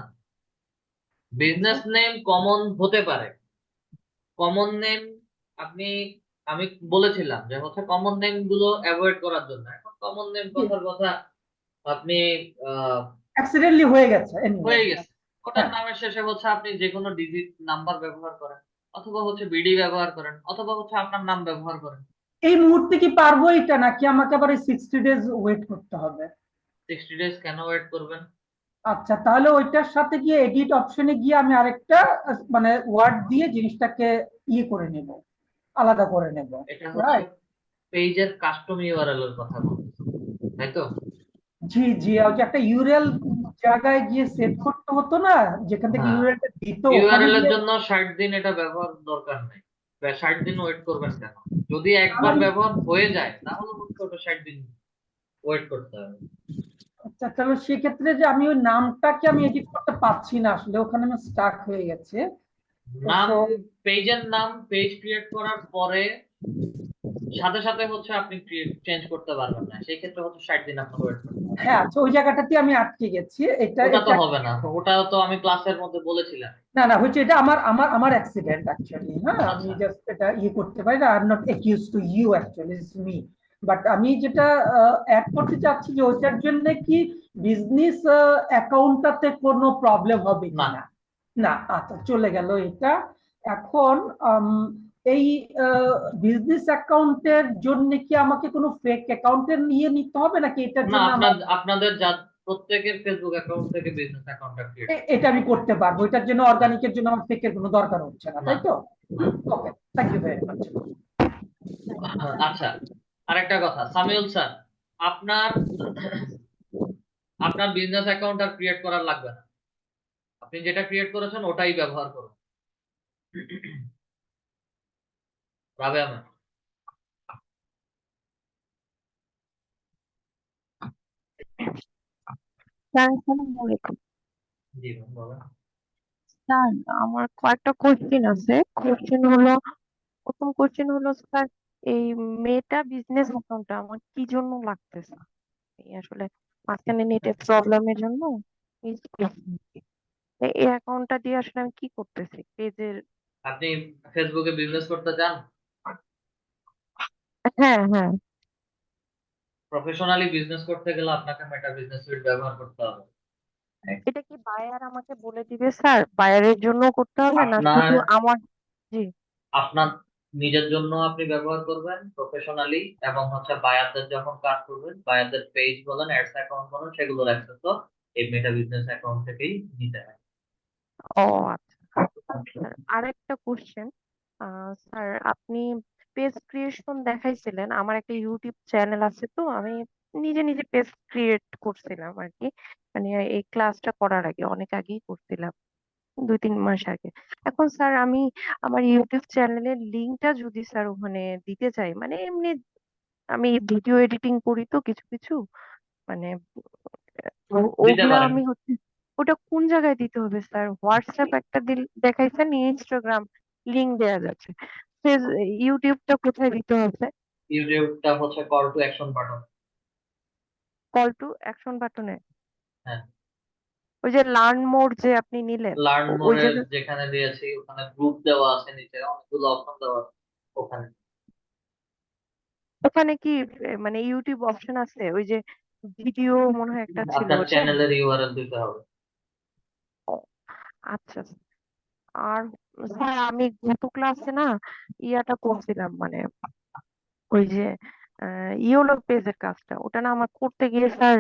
বিজনেস নেম কমন হতে পারে, কমন নেম আপনি, আমি বলেছিলাম যে হচ্ছে কমন নেম গুলো অ্যাভয়েড করার জন্য। এখন কমন নেম কথার কথা আপনি আহ অ্যাক্সিডেন্টলি হয়ে গেছে anyway। হয়ে গেছে, ওটার হ্যাঁ, নামের শেষে হচ্ছে আপনি যে কোনো ডিজিট নাম্বার ব্যবহার করেন, অথবা হচ্ছে বিডি ব্যবহার করেন, অথবা হচ্ছে আপনার নাম ব্যবহার করেন। এই মুহূর্তে কি পারবো এটা, নাকি আমাকে আবার 60 ডেজ ওয়েট করতে হবে? 60 ডেজ কেন ওয়েট করবেন? আচ্ছা, তাহলে ওইটার সাথে গিয়ে এডিট অপশনে গিয়ে আমি আরেকটা মানে ওয়ার্ড দিয়ে জিনিসটাকে ইয়ে করে নেব, আলাদা করে নেব। এটা হচ্ছে রাইট। পেজের কাস্টম ইউআরএল এর কথা বলতেছি, তাই তো? জি জি, ওই যে একটা ইউআরএল জায়গায় গিয়ে সেট করতে হতো না, যেখান থেকে হ্যাঁ, ইউআরএলটা দিত ওখানে ইউআরএল এর গিয়ে। জন্য 60 দিন এটা ব্যবহার দরকার নেই। 60 দিন ওয়েট করবেন কেন? যদি একবার আমি ব্যবহার হয়ে যায় তাহলে হচ্ছে ওটা 60 দিন ওয়েট করতে হবে। আচ্ছা, তাহলে সেক্ষেত্রে যে আমি ওই নামটাকে আমি এডিট করতে পারছি না আসলে, ওখানে আমি স্টাক হয়ে গেছে। নাম, তো পেজের নাম পেজ ক্রিয়েট করার পরে সাথে সাথে হচ্ছে আপনি চেঞ্জ করতে পারবেন না, সেই ক্ষেত্রে হচ্ছে 60 দিন আপনাকে ওয়েট করতে হবে। হ্যাঁ, আচ্ছা, ওই জায়গাটাতে আমি আটকে গেছি। এটা ওটা তো এটা হবে না, ওটা তো আমি ক্লাসের মধ্যে বলেছিলাম। না না, হচ্ছে এটা আমার আমার আমার অ্যাক্সিডেন্ট অ্যাকচুয়ালি। হ্যাঁ, আমি আচ্ছা, জাস্ট এটা ইয়ে করতে পারি না। I am not accuse to you, actually it's me. But আমি যেটা অ্যাড করতে চাচ্ছি যে ওইটার জন্য কি বিজনেস অ্যাকাউন্টটাতে কোনো প্রবলেম হবে না। কিনা? না, আচ্ছা, চলে গেল এটা। এখন এই বিজনেস অ্যাকাউন্টের জন্য কি আমাকে কোনো ফেক অ্যাকাউন্টের নিয়ে নিতে হবে, নাকি এটার না, জন্য আমার আপনাদের যা প্রত্যেকের ফেসবুক অ্যাকাউন্ট থেকে বিজনেস অ্যাকাউন্টটা ক্রিয়েট করতে এটা আমি করতে পারবো? এটার জন্য হবে। অর্গানিকের জন্য আমার ফেকের কোনো দরকার হচ্ছে না, না, তাই তো? না। ওকে, থ্যাংক ইউ ভেরি মাচ। আচ্ছা, আরেকটা কথা, সামিউল স্যার, আপনার আপনার বিজনেস অ্যাকাউন্ট আর ক্রিয়েট করার লাগবে না। আপনি যেটা ক্রিয়েট করেছেন ওটাই ব্যবহার করুন। রাবেয়া ম্যাম। স্যার আসসালামু আলাইকুম। জি ম্যাম, বলেন। স্যার আমার কয়েকটা কোশ্চেন আছে। প্রথম কোশ্চেন হলো স্যার, এই মেটা বিজনেস অ্যাকাউন্টটা আমার কি জন্য লাগতেছে? এই আসলে মাঝখানে নেটের প্রবলেমের জন্য মিস করছি। এই অ্যাকাউন্টটা দিয়ে আসলে আমি কি করতেছি পেজের? আপনি ফেসবুকে বিজনেস করতে চান? হ্যাঁ হ্যাঁ। প্রফেশনালি বিজনেস করতে গেলে আপনাকে মেটা বিজনেস সুইট ব্যবহার করতে হবে। এটা কি বায়ার আমাকে বলে দিবে স্যার? বায়ারের জন্য করতে হবে না আপনার শুধু আমার? জি। আপনার নিজের জন্য আপনি ব্যবহার করবেন প্রফেশনালি, এবং হচ্ছে বায়ারদের যখন কাজ করবেন, বায়ারদের পেজ বলেন, অ্যাডস অ্যাকাউন্ট বলেন, সেগুলোর অ্যাক্সেস তো এই মেটা বিজনেস অ্যাকাউন্ট থেকেই নিতে হয়। ও আচ্ছা। স্যার আরেকটা কোশ্চেন, স্যার আপনি পেজ ক্রিয়েশন দেখাইছিলেন। আমার একটা ইউটিউব চ্যানেল আছে, তো আমি নিজে নিজে পেজ ক্রিয়েট করছিলাম আর কি। মানে এই ক্লাসটা করার আগে, অনেক আগেই করছিলাম, 2-3 মাস আগে। এখন স্যার আমি আমার ইউটিউব চ্যানেলের লিঙ্কটা যদি স্যার ওখানে দিতে চাই, মানে এমনি আমি ভিডিও এডিটিং করি তো কিছু কিছু, মানে দিতে ওগুলা পারেন। আমি হচ্ছে, ওটা কোন জায়গায় দিতে হবে স্যার? হোয়াটসঅ্যাপ একটা দেখাইছেন, ইনস্টাগ্রাম লিংক দেয়া যাচ্ছে, ইউটিউবটা কোথায় দিতে হবে? ইউটিউবটা হচ্ছে call to action button. Call to action বাটনে? হ্যাঁ, ওই যে লার্ন মোর যে আপনি নিলেন, লার্ন ওই মোরে জায়গায় যেখানে দিয়েছি ওখানে গ্রুপ দেওয়া আছে, নিচে অনেকগুলো অপশন দেওয়া আছে ওখানে। ওখানে কি মানে ইউটিউব অপশন আছে? ওই যে ভিডিও মনে হয় একটা ছিল আপনার ওটা। চ্যানেলের ইউআরএল দিতে হবে। ও, আচ্ছা। আর স্যার আমি গত ক্লাসে না ইয়াটা করছিলাম, মানে ওই যে ইওলো পেজের কাজটা, ওটা না আমার করতে গিয়ে স্যার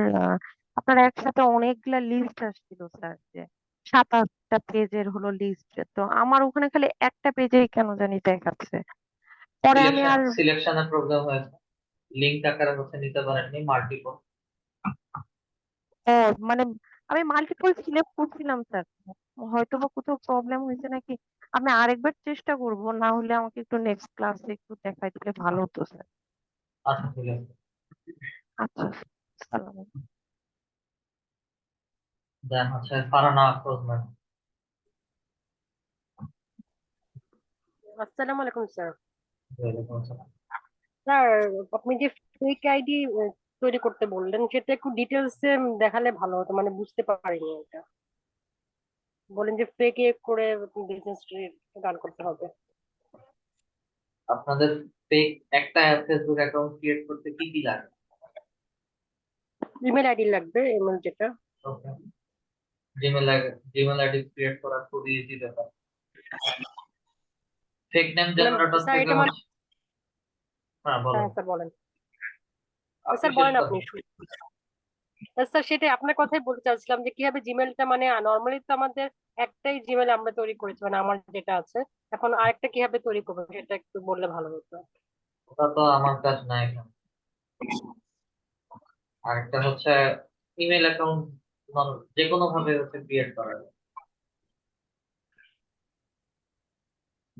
আপনার একসাথে অনেকগুলা লিস্ট আসছিল স্যার, যে 7-8টা পেজের হলো লিস্ট। তো আমার ওখানে খালি একটা পেজেই কেন জানি দেখাচ্ছে। পরে আমি আর সিলেকশনের প্রবলেম হয়েছে, লিংক আকারে হচ্ছে নিতে পারেননি, মাল্টিপল। ও মানে আমি মাল্টিপল সিলেক্ট করছিলাম স্যার, হয়তো বা কোথাও প্রবলেম হয়েছে নাকি। আমি আরেকবার চেষ্টা করব, না হলে আমাকে একটু নেক্সট ক্লাসে একটু দেখাই দিলে ভালো হতো স্যার। আচ্ছা, ঠিক আছে। আচ্ছা, সালাম। দেন হচ্ছে ফারহানা আফরোজ ম্যাম। আসসালামু আলাইকুম স্যার। ওয়ালাইকুম আসসালাম। স্যার আপনি যে ফেক আইডি তৈরি করতে বললেন, সেটা একটু ডিটেলস এ দেখালে ভালো হতো, মানে বুঝতে পারিনি এটা। বলেন যে ফেক এ করে বিজনেস রান করতে হবে। আপনাদের ফেক একটা ফেসবুক অ্যাকাউন্ট ক্রিয়েট করতে কি কি লাগে? ইমেল আইডি লাগবে, ইমেল যেটা। ওকে, জিমেল জিমেল আইডি ক্রিয়েট করা খুবই ইজি ব্যাপার। ফেক নেম মানে জেনারেটর স্যার থেকে এটা মানে, হচ্ছে, হ্যাঁ বলেন, হ্যাঁ স্যার বলেন, আপনি স্যার শেষ বলেন আপনি করেন। স্যার সেটাই আপনার কথাই বলতে চাচ্ছিলাম যে কিভাবে জিমেলটা, মানে নর্মালি তো আমাদের একটাই জিমেল আমরা তৈরি করেছি, মানে আমার যেটা আছে, এখন আরেকটা কিভাবে তৈরি করবো সেটা একটু বললে ভালো হতো। ওটা তো আমার কাজ না এখানে। আরেকটা হচ্ছে ইমেল অ্যাকাউন্ট যে কোনো ভাবে হচ্ছে ক্রিয়েট করা যায়।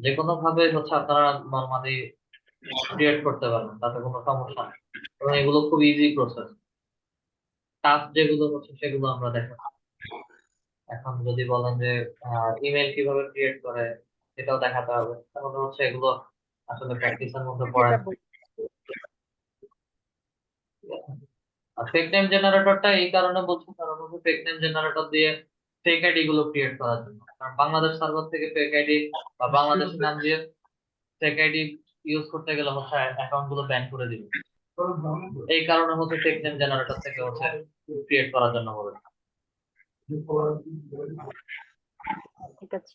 যে কোনো ভাবে হচ্ছে আপনারা নর্মালি ক্রিয়েট করতে পারবেন, তাতে কোনো সমস্যা নেই, এবং এগুলো খুব ইজি প্রসেস। টাস্ক যেগুলো হচ্ছে সেগুলো আমরা দেখো। এখন যদি বলেন যে ইমেল কিভাবে ক্রিয়েট করে সেটাও দেখাতে হবে, তাহলে হচ্ছে এগুলো আসলে প্র্যাকটিসের মধ্যে পড়ে যেটা না। আর ফেক নেম জেনারেটরটা এই কারণে বলছি, কারণ হচ্ছে ফেক নেম জেনারেটর দিয়ে ফেক আইডি গুলো ক্রিয়েট করার জন্য। কারণ বাংলাদেশ সার্ভার থেকে ফেক আইডি বা বাংলাদেশের নাম দিয়ে ফেক আইডি ইউজ করতে গেলে হচ্ছে অ্যাকাউন্ট গুলো ব্যান করে দিবে। এই কারণে হচ্ছে ফেক নেম জেনারেটর থেকে হচ্ছে ক্রিয়েট করার জন্য বলে। ঠিক আছে।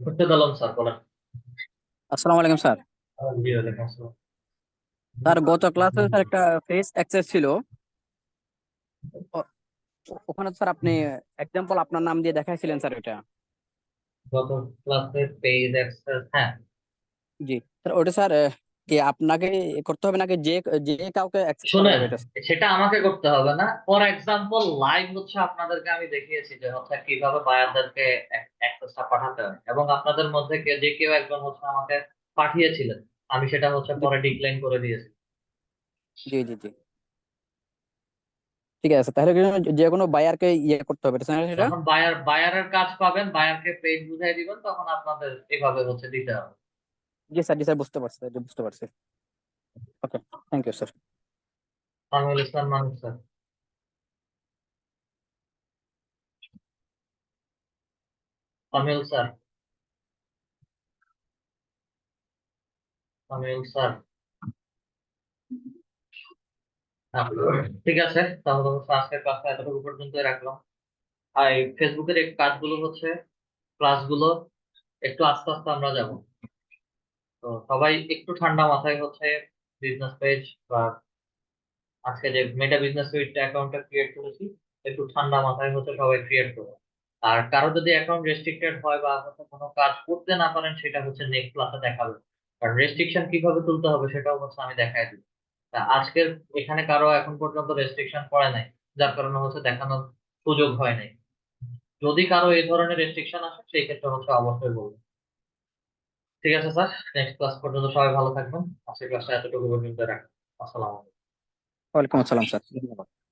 মুর্শেদ আলম স্যার বলেন। আসসালামু আলাইকুম স্যার। জি ওয়ালাইকুম আসসালাম। স্যার গত ক্লাসে স্যার একটা ফেস অ্যাক্সেস ছিল। ও- ওখানে স্যার আপনি এক্সাম্পল আপনার নাম দিয়ে দেখাইছিলেন স্যার এটা। গত ক্লাসে পেজ অ্যাক্সেস, হ্যাঁ জি স্যার, ওটা স্যার কি আপনাকে করতে হবে নাকি যে যে কাউকে অ্যাক্সেস করা শুনেন, যাবে এটা? সেটা আমাকে করতে হবে না। ফর এক্সাম্পল লাইভ হচ্ছে আপনাদেরকে আমি দেখিয়েছি যে হচ্ছে কিভাবে বায়ারদেরকে অ্যাক্সেসটা পাঠাতে হয়, এবং আপনাদের মধ্যে যে কেউ একজন হচ্ছে আমাকে পাঠিয়েছিলেন, আমি সেটা হচ্ছে জি পরে ডিক্লাইন করে দিয়েছি। জি জি জি। ঠিক আছে, তাহলে কি যে কোনো বায়ারকে ইয়ে করতে হবে এটা স্যার, সেটা? যখন বায়ারের কাজ পাবেন, বায়ারকে পেজ বুঝাই দিবেন, তখন আপনাদের এভাবে হচ্ছে দিতে হবে। জি স্যার বুঝতে পারছি, জি, বুঝতে পারছি। Okay, thank you sir. Samiul Islam Mahmud sir. Samiul sir, Samiul sir. ঠিক আছে, তাহলে হচ্ছে আজকের ক্লাসটা এতটুকু পর্যন্তই রাখলাম। আর এই ফেসবুকের এই কাজগুলো হচ্ছে, ক্লাসগুলো একটু আস্তে আস্তে আমরা যাব। তো সবাই একটু ঠান্ডা মাথায় হচ্ছে বিজনেস পেজ বা আজকে যে মেটা বিজনেস সুইট অ্যাকাউন্টটা ক্রিয়েট করেছি, একটু ঠান্ডা মাথায় হচ্ছে সবাই ক্রিয়েট করবো। আর কারো যদি অ্যাকাউন্ট রেস্ট্রিক্টেড হয় বা হচ্ছে কোনো কাজ করতে না পারেন, সেটা হচ্ছে নেক্সট ক্লাসে দেখাবে। কারণ রেস্ট্রিকশন কিভাবে তুলতে হবে সেটাও হচ্ছে আমি দেখাই দিই। তা আজকের এখানে কারো এখন পর্যন্ত রেস্ট্রিকশন পড়ে নাই, যার কারণে হচ্ছে দেখানোর সুযোগ হয় নাই। যদি কারো এই ধরনের রেস্ট্রিকশন আসে, সেই ক্ষেত্রে হচ্ছে অবশ্যই বলবো। ঠিক আছে স্যার, নেক্সট ক্লাস পর্যন্ত সবাই ভালো থাকবেন। আজকের ক্লাসটা এতটুকু পর্যন্ত রাখবেন। আসসালামু আলাইকুম। ওয়ালাইকুম আসসালাম স্যার, ধন্যবাদ।